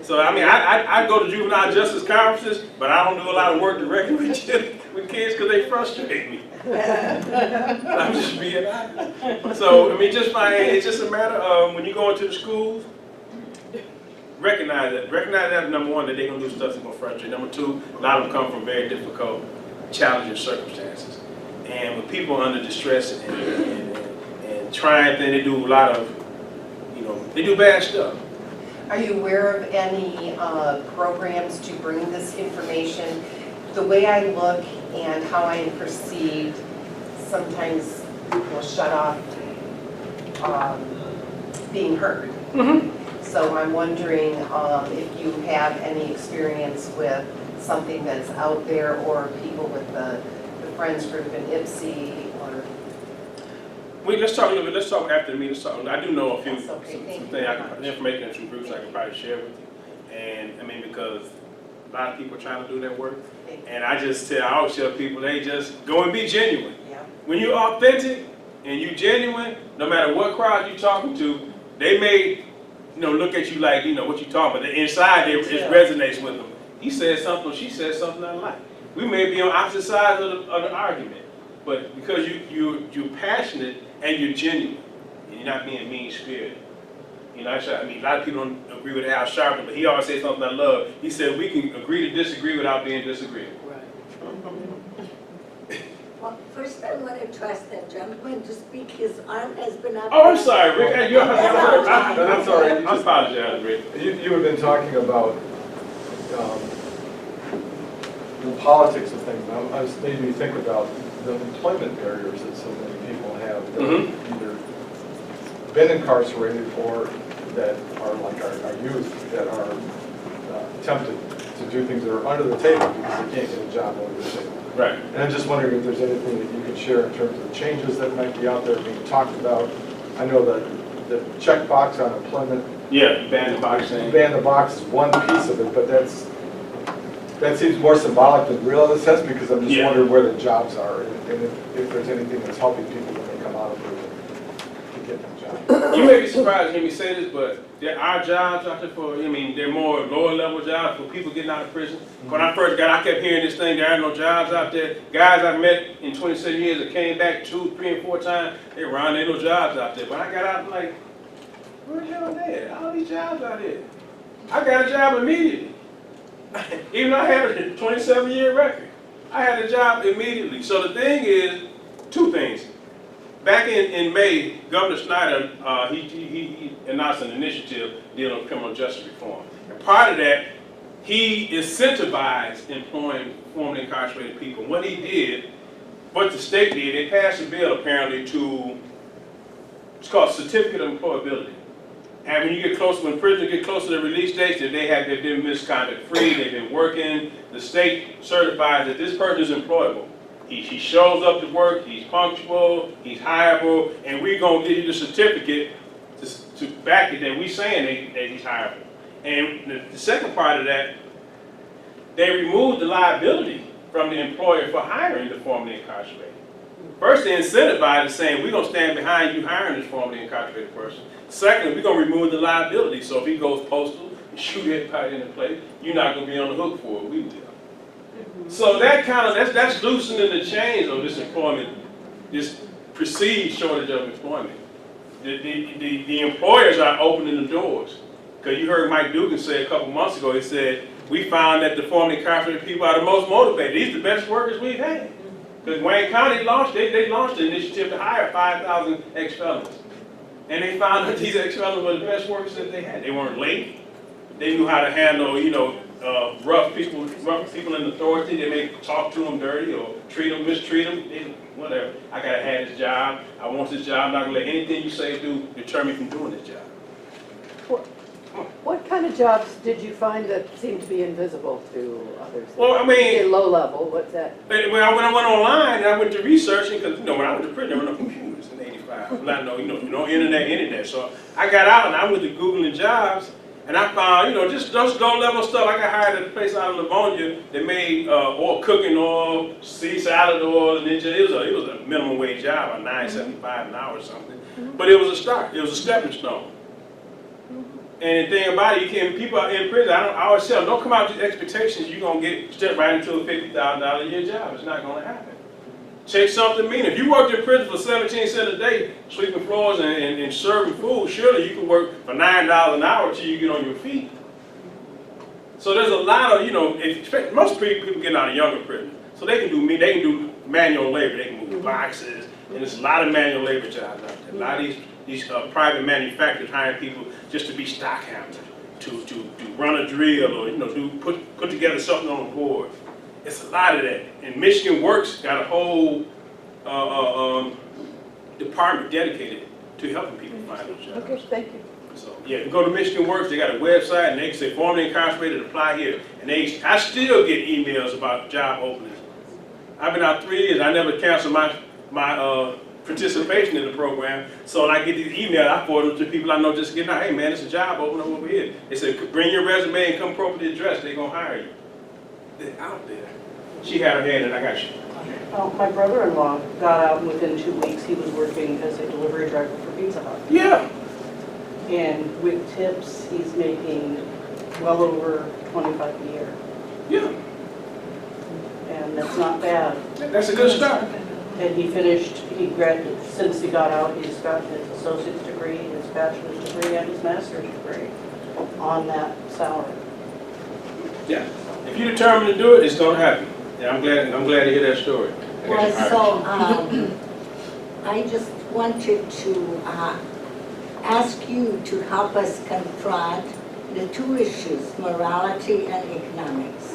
So I go to juvenile justice conferences, but I don't do a lot of work directly with kids because they frustrate me. I'm just being honest. So it's just a matter of when you go into the schools, recognize that number one, that they're gonna do stuff that's gonna frustrate. Number two, a lot of them come from very difficult, challenging circumstances. And with people under distress and trying things, they do a lot of, they do bad stuff. Are you aware of any programs to bring this information? The way I look and how I am perceived, sometimes people shut off being heard. Mm-hmm. So I'm wondering if you have any experience with something that's out there, or people with the Friends group in IPSC, or... Let's talk a little bit. Let's talk after me. I do know a few That's okay. some Thank you things, very much. information and some groups I can probably share with you. And because a lot of people are trying to do that work. And I always tell people, they just go and be genuine. Yeah. When you're authentic and you're genuine, no matter what crowd you're talking to, they may look at you like, what you're talking about. Inside, it resonates with them. He said something, she said something I like. We may be on opposite sides of the argument, but because you're passionate and you're genuine, and you're not being mean-spirited. A lot of people don't agree with Al Sharpton, but he always says something I love. He said, we can agree to disagree without being disagreeable. Well, first I want to trust that gentleman to speak. His arm has been up. Oh, I'm sorry, Rick. That's all right. I apologize, Rick. You have been talking about the politics of things. Now, I was made me think about the employment barriers that so many people have that either been incarcerated or that are like our youth that are tempted to do things that are under the table because they can't get a job under the table. Right. And I'm just wondering if there's anything that you could share in terms of changes that might be out there being talked about. I know that the checkbox on employment. Yeah, ban the box thing. Ban the box is one piece of it, but that seems more symbolic than real in a sense, because I'm just wondering where the jobs are and if there's anything that's helping people when they come out of prison to get them jobs. You may be surprised to hear me say this, but there are jobs out there they're more lower level jobs for people getting out of prison. When I first got, I kept hearing this thing, there are no jobs out there. Guys I met in 27 years that came back 2, 3, and 4 times, they were around, there no jobs out there. But I got out, I'm like, Where the hell are they at? All these jobs out here. I got a job immediately. Even though I had a 27-year record, I had a job immediately. So the thing is, two things. Back in May, Governor Snyder, he announced an initiative dealing with criminal justice reform. And part of that, he incentivized employing formerly incarcerated people. What he did, what the state did, they passed a bill apparently to, it's called Certificate of Employability. And when you get close, when prisoners get close to the release dates, that they've been misconduct free, they've been working, the state certifies that this person is employable. He shows up to work, he's punctual, he's hireable, and we're gonna give you the certificate to back it that we saying that he's hireable. And the second part of that, they removed the liability from the employer for hiring the formerly incarcerated. First, they incentivized it saying, we're gonna stand behind you hiring this formerly incarcerated person. Secondly, we're gonna remove the liability, so if he goes postal and shoot everybody in the place, you're not gonna be on the hook for it, we will. So that kind of, that's loosening the chains of this employment, this perceived shortage of employment. The employers are opening the doors. Because you heard Mike Dugan say a couple months ago, he said, we found that the formerly incarcerated people are the most motivated. These are the best workers we've had. Because Wayne County launched, they launched an initiative to hire 5,000 ex-felons. And they found that these ex-felons were the best workers that they had. They weren't late. They knew how to handle, rough people in authority. They may talk to them dirty or mistreat them, whatever. I gotta have this job. I want this job. I'm not gonna let anything you say do deter me from doing this job. What kind of jobs did you find that seemed to be invisible to others? Well, I mean, low level, what's that? When I went online and I went to researching, because when I went to prison, there were no computers in '85. No internet. So I got out and I went to Googling jobs, and I found, just those low-level stuff. I got hired at a place out of Livonia that made cooking oil, sea salad oil, and it was a minimum wage job, $9.75 an hour or something. But it was a start. It was a stepping stone. And the thing about it, people out in prison, I always tell them, don't come out with expectations you're going to step right into a $50,000 a year job. It's not going to happen. Take something mean. If you worked in prison for 17 cents a day, sweeping floors and serving food, surely you can work for $9 an hour until you get on your feet. So there's a lot of, most people getting out of younger prison. So they can do manual labor. They can move boxes. And there's a lot of manual labor jobs out there. A lot of these private manufacturers hiring people just to be stock handlers, to run a drill or put together something on a board. It's a lot of that. And Michigan Works got a whole department dedicated to helping people find those jobs. Okay, thank you. So yeah, if you go to Michigan Works, they got a website and they can say formerly incarcerated, apply here. And I still get emails about job openings. I've been out 3 years. I never canceled my participation in the program. So when I get these emails, I forward them to people I know just getting out. Hey man, it's a job opening over here. They said, bring your resume and come appropriately addressed. They're gonna hire you. They're out there. She had her hand and I got you. My brother-in-law got out, and within 2 weeks he was working as a delivery driver for Pizza Hut. Yeah. And with tips, he's making well over 25 a year. Yeah. And that's not bad. That's a good start. And he graduated, since he got out, he's gotten his associate's degree, his bachelor's degree, and his master's degree on that salary. Yeah. If you're determined to do it, it's going to happen. Yeah, I'm glad to hear that story. Well, so I just wanted to ask you to help us confront the two issues, morality and economics.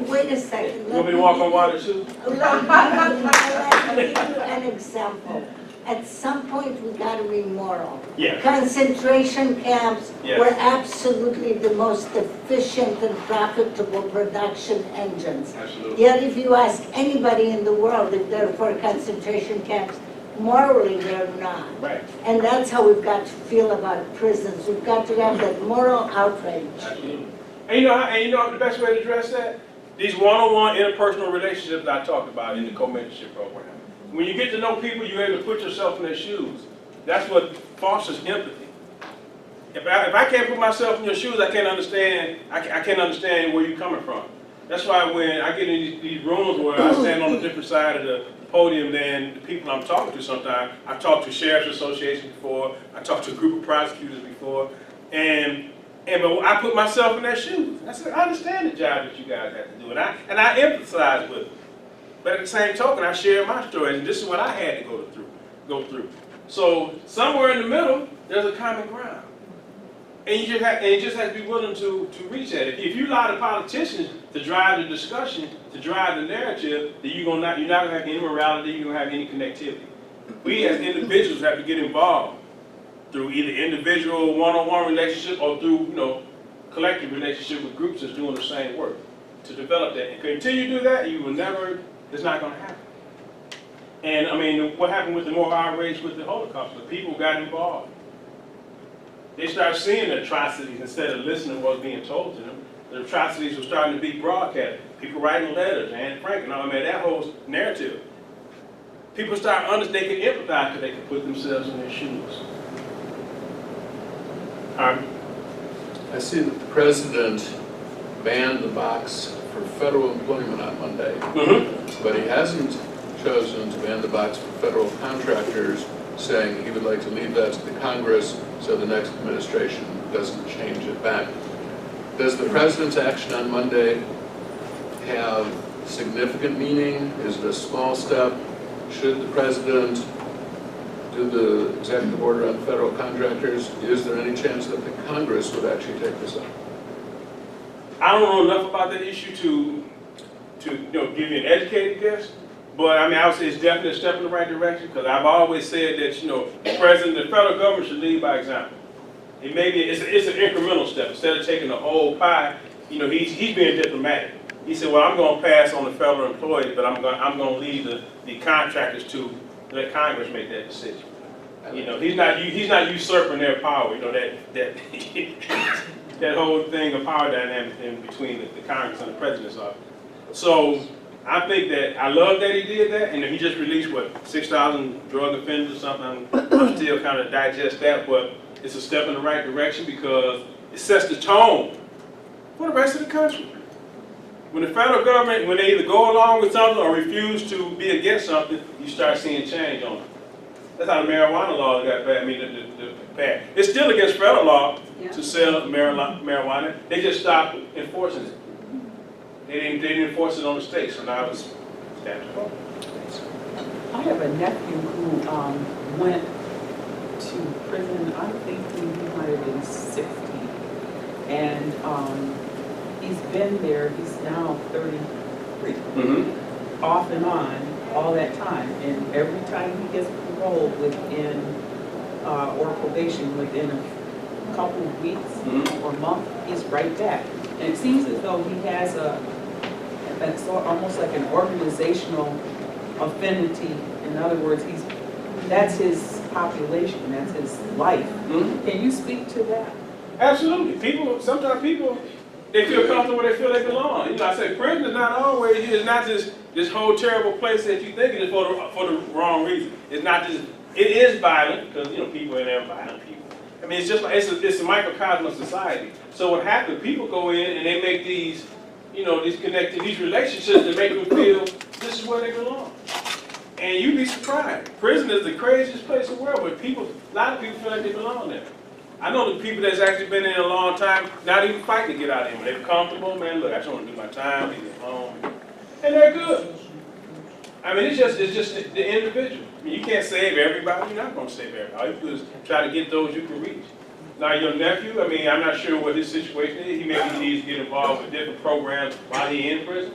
Wait a second. You want me to walk on water too? Let me give you an example. At some point, we got to be moral. Yeah. Concentration camps Yes. were absolutely the most efficient and profitable production engines. Absolutely. Yet if you ask anybody in the world if they're for concentration camps, morally they're not. Right. And that's how we've got to feel about prisons. We've got to have that moral outrage. Absolutely. And you know the best way to address that? These one-on-one interpersonal relationships I talked about in the co-mentorship program. When you get to know people, you're able to put yourself in their shoes. That's what fosters empathy. If I can't put myself in your shoes, I can't understand where you're coming from. That's why when I get in these rooms where I stand on a different side of podium than the people I'm talking to sometimes. I've talked to sheriff's associations before, I talked to a group of prosecutors before, but I put myself in their shoes. I said, I understand the job that you guys have to do, and I empathize with it. But at the same token, I share my story, and this is what I had to go through. So somewhere in the middle, there's a common ground. And you just have to be willing to reach that. If you allow the politicians to drive the discussion, to drive the narrative, then you're not going to have any morality, you're going to have any connectivity. We as individuals have to get involved through either individual one-on-one relationship or through, collective relationship with groups that's doing the same work to develop that. And until you do that, it's not going to happen. And I mean, what happened with the more outrage with the Holocaust? The people got involved. They started seeing the atrocities instead of listening to what was being told to them. The atrocities were starting to be broadcast. People writing letters, Anne Frank and all, that whole narrative. People started understanding, they could empathize because they could put themselves in their shoes. I see that the president banned the box for federal employment on Monday, but he hasn't chosen to ban the box for federal contractors, saying he would like to leave that to the Congress so the next administration doesn't change it back. Does the president's action on Monday have significant meaning? Is it a small step? Should the president do the executive order on federal contractors? Is there any chance that the Congress would actually take this up? I don't know enough about that issue to give you an educated guess. But I mean, I would say it's definitely a step in the right direction, because I've always said that, the president, the federal government should lead by example. It may be, it's an incremental step. Instead of taking the whole pie, he's being diplomatic. He said, well, I'm going to pass on the federal employees, but I'm going to leave the contractors to let Congress make that decision. He's not usurping their power. That that whole thing of power dynamic in between the Congress and the president's office. So I think that I love that he did that, and he just released 6,000 drug offenders or something. I'm still kind of digest that, but it's a step in the right direction because it sets the tone for the rest of the country. When the federal government, when they either go along with something or refuse to be against something, you start seeing change on it. That's how the marijuana laws got passed. It's still against federal law to sell marijuana. They just stopped enforcing it. They didn't enforce it on the state, so now it's status quo. I have a nephew who went to prison, I think he might have been 16. And he's been there, he's now 33. Off and on, all that time. And every time he gets paroled within, or probation within a couple of weeks or month, he's right back. And it seems as though he has almost like an organizational affinity. In other words, that's his population, that's his life. Can you speak to that? Absolutely. Sometimes people, they feel comfortable, they feel they belong. I say prison is not always, it's not this whole terrible place that you think it is for the wrong reason. It's not just, it is violent, because people in there are violent people. I mean, it's just like, it's a microcosm of society. So what happens, people go in and they make these these relationships that make them feel this is where they belong. And you'd be surprised. Prison is the craziest place in the world, but a lot of people feel like they belong there. I know the people that's actually been in a long time, not even fighting to get out of here. They're comfortable, man, look, I just want to do my time, get home. And they're good. I mean, it's just the individual. I mean, you can't save everybody, you're not going to save everybody. All you do is try to get those you can reach. Now, your nephew, I mean, I'm not sure what his situation is. He maybe needs to get involved with different programs while he's in prison.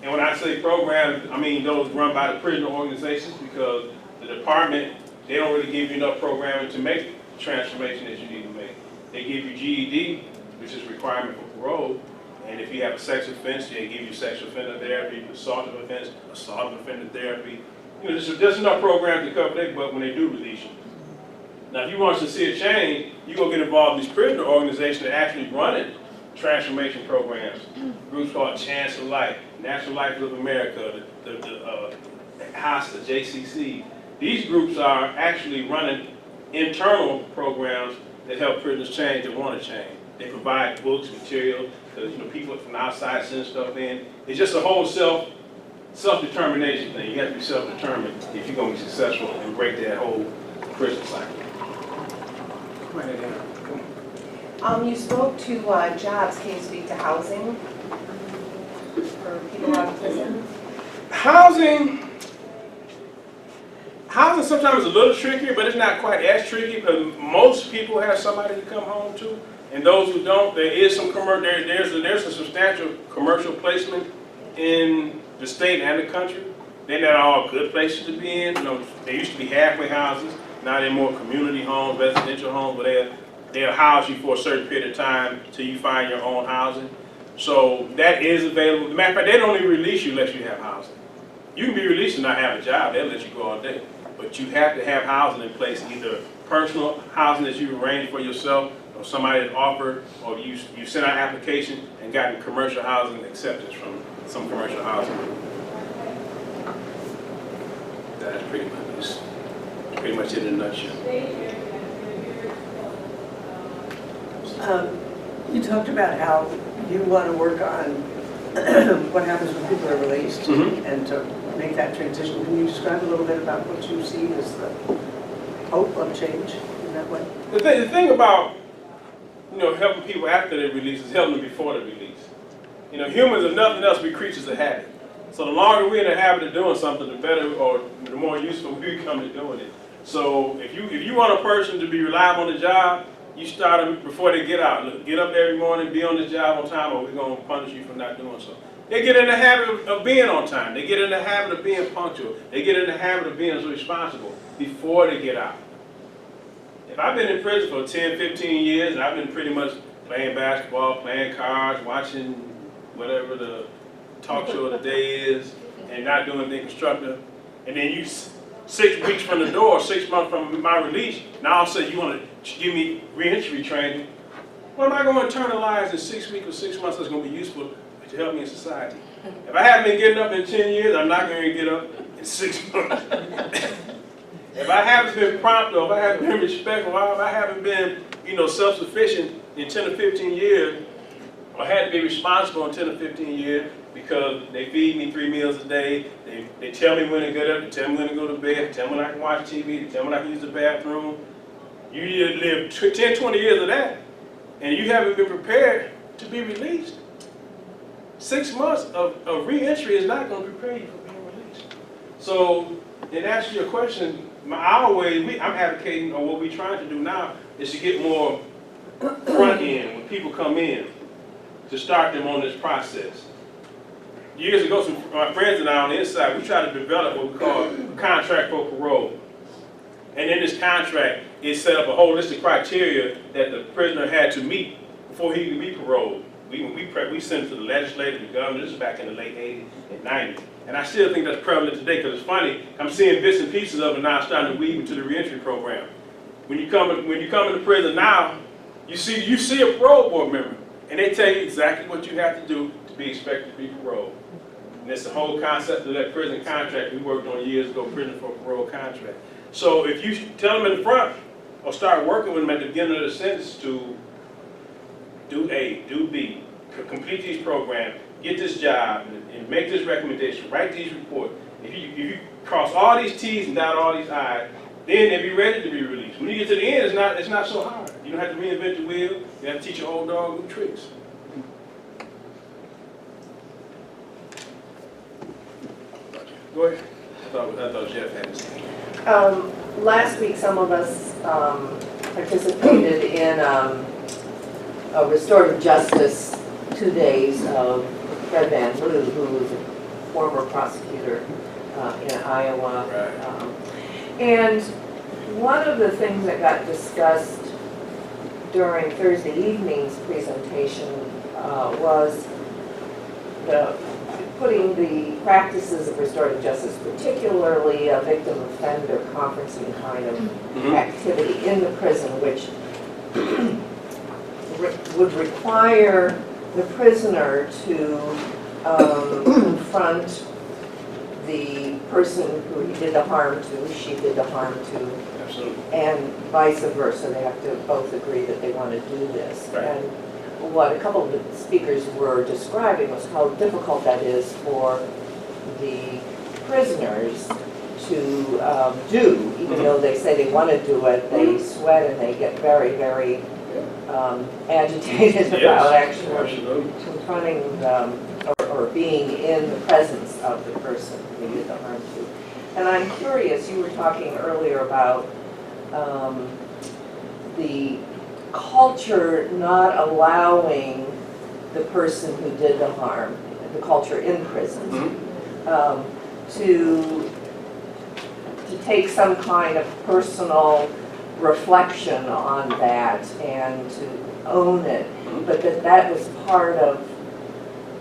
And when I say programs, I mean those run by the prison organizations, because the department, they don't really give you enough programming to make the transformation that you need to make. They give you GED, which is a requirement for parole. And if you have a sex offense, they give you sexual offender therapy, assault offense, assault offender therapy. There's enough programs to cover that, but when they do release you. Now, if you want to see a change, you go get involved in these prisoner organizations that are actually running transformation programs. Groups called Chance of Life, National Life of America, the HASA, JCC. These groups are actually running internal programs that help prisoners change that want to change. They provide books, material, because people from outside send stuff in. It's just a whole self-determination thing. You have to be self-determined if you're going to be successful and break that whole prison cycle. Come on, Anna. Come on. You spoke to jobs. Can you speak to housing for people out of prison? Housing sometimes is a little trickier, but it's not quite as tricky because most people have somebody to come home to, and those who don't, there is some there's a substantial commercial placement in the state and the country. They're not all good places to be in. You know, they used to be halfway houses. Now they're more community homes, residential homes, where they'll house you for a certain period of time till you find your own housing. So that is available. As a matter of fact, they don't even release you unless you have housing. You can be released and not have a job. They'll let you go all day. But you have to have housing in place, either personal housing that you arrange for yourself, or somebody that offered, or you sent out an application and gotten commercial housing acceptance from some commercial housing. That's pretty much it in a nutshell. You talked about how you want to work on what happens when people are released and to make that transition. Can you describe a little bit about what you see as the hope of change in that way? The thing about, helping people after they release is helping them before they release. Humans are nothing else but creatures of habit. So the longer we're in the habit of doing something, the better or the more useful we become to doing it. So if you want a person to be reliable on the job, you start them before they get out. Look, get up every morning, be on the job on time, or we're going to punish you for not doing so. They get in the habit of being on time. They get in the habit of being punctual. They get in the habit of being responsible before they get out. If I've been in prison for 10, 15 years, and I've been pretty much playing basketball, playing cards, watching whatever the talk show of the day is, and not doing anything constructive, and then you 6 weeks from the door, 6 months from my release, now all of a sudden you want to give me reentry training. What am I going to internalize in 6 weeks or 6 months that's going to be useful to help me in society? If I haven't been getting up in 10 years, I'm not going to get up in 6 months. If I haven't been prompt, or if I haven't been respectful, or if I haven't been, self-sufficient in 10 or 15 years, or had to be responsible in 10 or 15 years, because they feed me 3 meals a day, they tell me when to get up, they tell me when to go to bed, they tell me when I can watch TV, they tell me when I can use the bathroom. You live 10, 20 years of that, and you haven't been prepared to be released. 6 months of re-entry is not going to prepare you for being released. So, in answer to your question, our way, I'm advocating, or what we're trying to do now, is to get more front end when people come in, to start them on this process. Years ago, some my friends and I on the inside, we tried to develop what we call a contract for parole. And in this contract, it set up a whole list of criteria that the prisoner had to meet before he could be paroled. We sent it to the legislature, the governor. This is back in the late 80s and 90s. And I still think that's prevalent today, because it's funny, I'm seeing bits and pieces of it now starting to weave into the reentry program. When you come into prison now, you see a parole board member, and they tell you exactly what you have to do to be expected to be paroled. And it's the whole concept of that prison contract we worked on years ago, prison for parole contract. So if you tell them in the front, or start working with them at the beginning of the sentence to do A, do B, complete these programs, get this job, and make this recommendation, write these reports. If you cross all these T's and dot all these I's, then they'll be ready to be released. When you get to the end, it's not so hard. You don't have to reinvent the wheel. You have to teach your old dog new tricks. Go ahead. I thought Jeff had his hand. Last week, some of us participated in a restorative justice 2 days of Fred Van Blue, who was a former prosecutor in Iowa. Right. And one of the things that got discussed during Thursday evening's presentation was putting the practices of restorative justice, particularly a victim offender conferencing kind of activity in the prison, which would require the prisoner to confront the person who he did the harm to, she did the harm to, Absolutely. and vice versa. They have to both agree that they want to do this. Right. And what a couple of the speakers were describing was how difficult that is for the prisoners to do, even though they say they want to do it, they sweat and they get very, very agitated about actually confronting or being in the presence of the person they did the harm to. And I'm curious, you were talking earlier about the culture not allowing the person who did the harm, the culture in prisons, to take some kind of personal reflection on that and to own it, but that was part of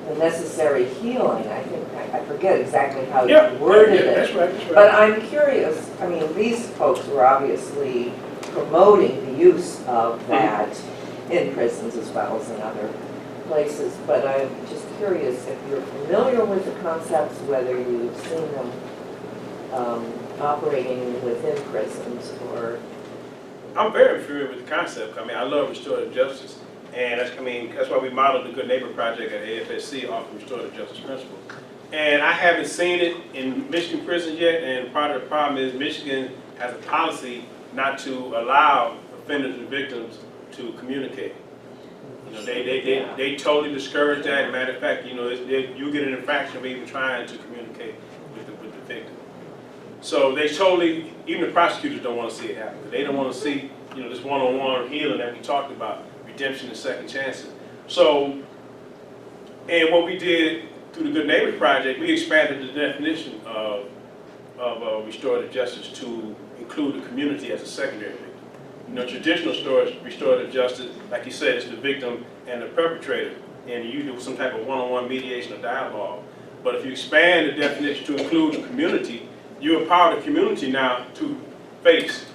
the necessary healing. I think, I forget exactly how you worded it. That's right, that's right. But I'm curious, I mean, these folks were obviously promoting the use of that in prisons as well as in other places, but I'm just curious if you're familiar with the concepts, whether you've seen them operating within prisons or... I'm very familiar with the concept. I mean, I love restorative justice, and that's why we modeled the Good Neighbor Project at AFSC off of restorative justice principles. And I haven't seen it in Michigan prisons yet, and part of the problem is Michigan has a policy not to allow offenders and victims to communicate. You know, they totally discourage that. Matter of fact, you know, you get an infraction of even trying to communicate with the victim. So they totally, even the prosecutors don't want to see it happen. They don't want to see, you know, this one-on-one healing that we talked about, redemption and second chances. So, and what we did through the Good Neighbor Project, we expanded the definition of restorative justice to include the community as a secondary victim. You know, traditional restorative justice, like you said, is the victim and the perpetrator, and you do some type of one-on-one mediation or dialogue. But if you expand the definition to include the community, you empower the community now to face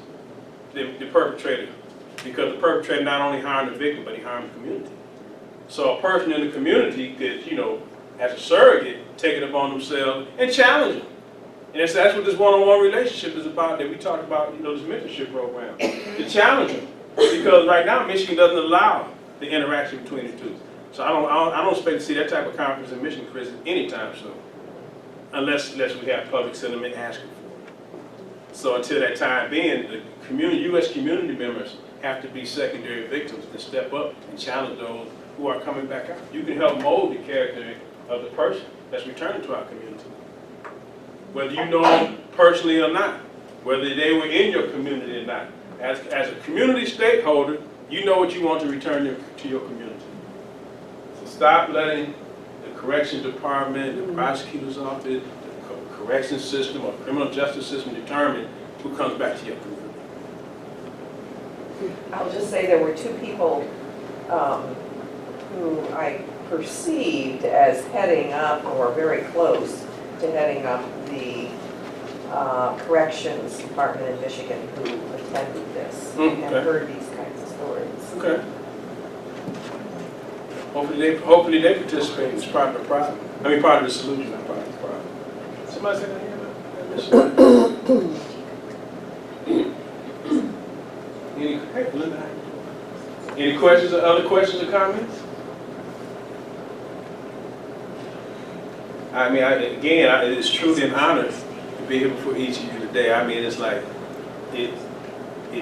the perpetrator, because the perpetrator not only harmed the victim, but he harmed the community. So a person in the community could, you know, as a surrogate, take it upon themselves and challenge them. And that's what this one-on-one relationship is about, that we talked about, you know, this mentorship program, to challenge them. Because right now, Michigan doesn't allow the interaction between the two. So I don't expect to see that type of conference in Michigan prison anytime soon, unless we have public sentiment asking for it. So until that time being, the U.S. community members have to be secondary victims and step up and challenge those who are coming back out. You can help mold the character of the person that's returning to our community, whether you know them personally or not, whether they were in your community or not. As a community stakeholder, you know what you want to return to your community. So stop letting the corrections department, the prosecutor's office, the corrections system, or criminal justice system determine who comes back to your community. I'll just say there were two people who I perceived as heading up, or very close to heading up, the corrections department in Michigan who attended this and heard these kinds of stories. Okay. Hopefully they participate as part of the problem. I mean, part of the solution, not part of the problem. Somebody say that here? Any questions or other questions or comments? I mean, again, it's truly an honor to be here before each of you today. I mean, it's like, it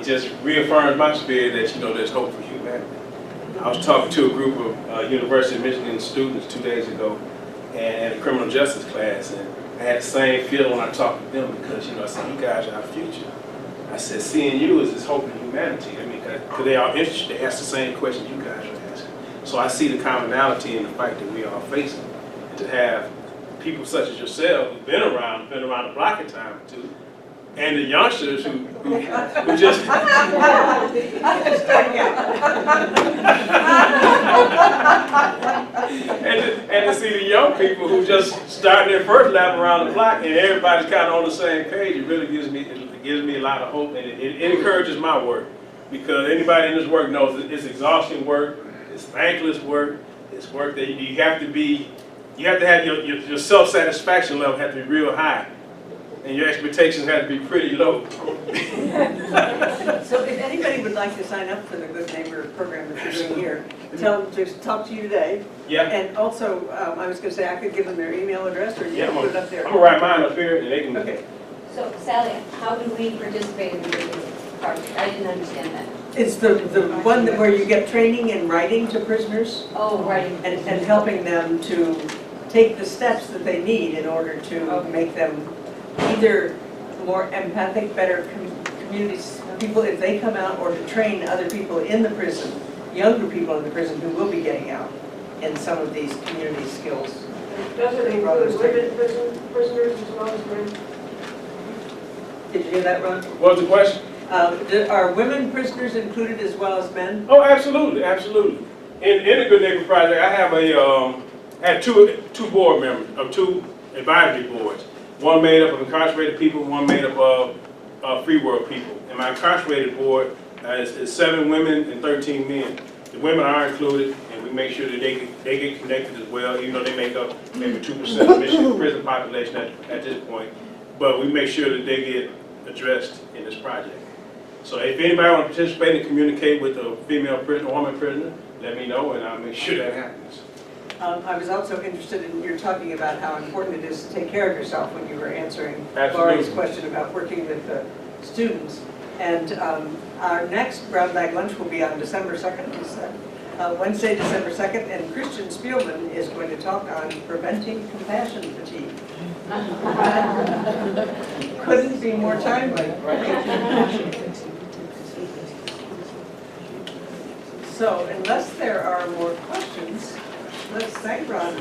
just reaffirms my spirit that, you know, there's hope for humanity. I was talking to a group of University of Michigan students 2 days ago and a criminal justice class, and I had the same feeling when I talked to them, because, you know, I said, you guys are our future. I said, seeing you is this hope in humanity. I mean, because they are interested, they ask the same questions you guys are asking. So I see the commonality in the fight that we are facing. And to have people such as yourself who've been around the block a time or two, and the youngsters who just and to see the young people who just started their first lap around the block, and everybody's kind of on the same page, it really gives me a lot of hope, and it encourages my work, because anybody in this work knows that it's exhausting work, it's thankless work, it's work that you have to have your self-satisfaction level have to be real high, and your expectations have to be pretty low. So if anybody would like to sign up for the Good Neighbor program that you're doing here, tell them to talk to you today. Yeah. And also, I was gonna say, I could give them their email address, or you Yeah, can I'm put it up there. gonna write mine up here and they can. Okay. So Sally, how do we participate in the project? I didn't understand that. It's the one that where you get training in writing to prisoners Oh, writing. and helping them to take the steps that they need in order to make them either more empathic, better communities, people if they come out, or to train other people in the prison, younger people in the prison who will be getting out in some of these community skills. Does it include women prisoners as well as men? Did you hear that, Ron? What was the question? Are women prisoners included as well as men? Oh, absolutely, absolutely. In the Good Neighbor Project, I have had two board members, of two advisory boards. One made up of incarcerated people, one made up of free world people. And my incarcerated board is 7 women and 13 men. The women are included, and we make sure that they get connected as well, even though they make up maybe 2% of the Michigan prison population at this point. But we make sure that they get addressed in this project. So if anybody wants to participate and communicate with a female prisoner, woman prisoner, let me know and I'll make sure that happens. I was also interested in your talking about how important it is to take care of yourself when you were answering Absolutely. Laurie's question about working with the students. And our next brown bag lunch will be on December 2nd, Wednesday, December 2nd, and Christian Spielman is going to talk on preventing compassion fatigue. Couldn't be more timely. So unless there are more questions, let's thank Ron.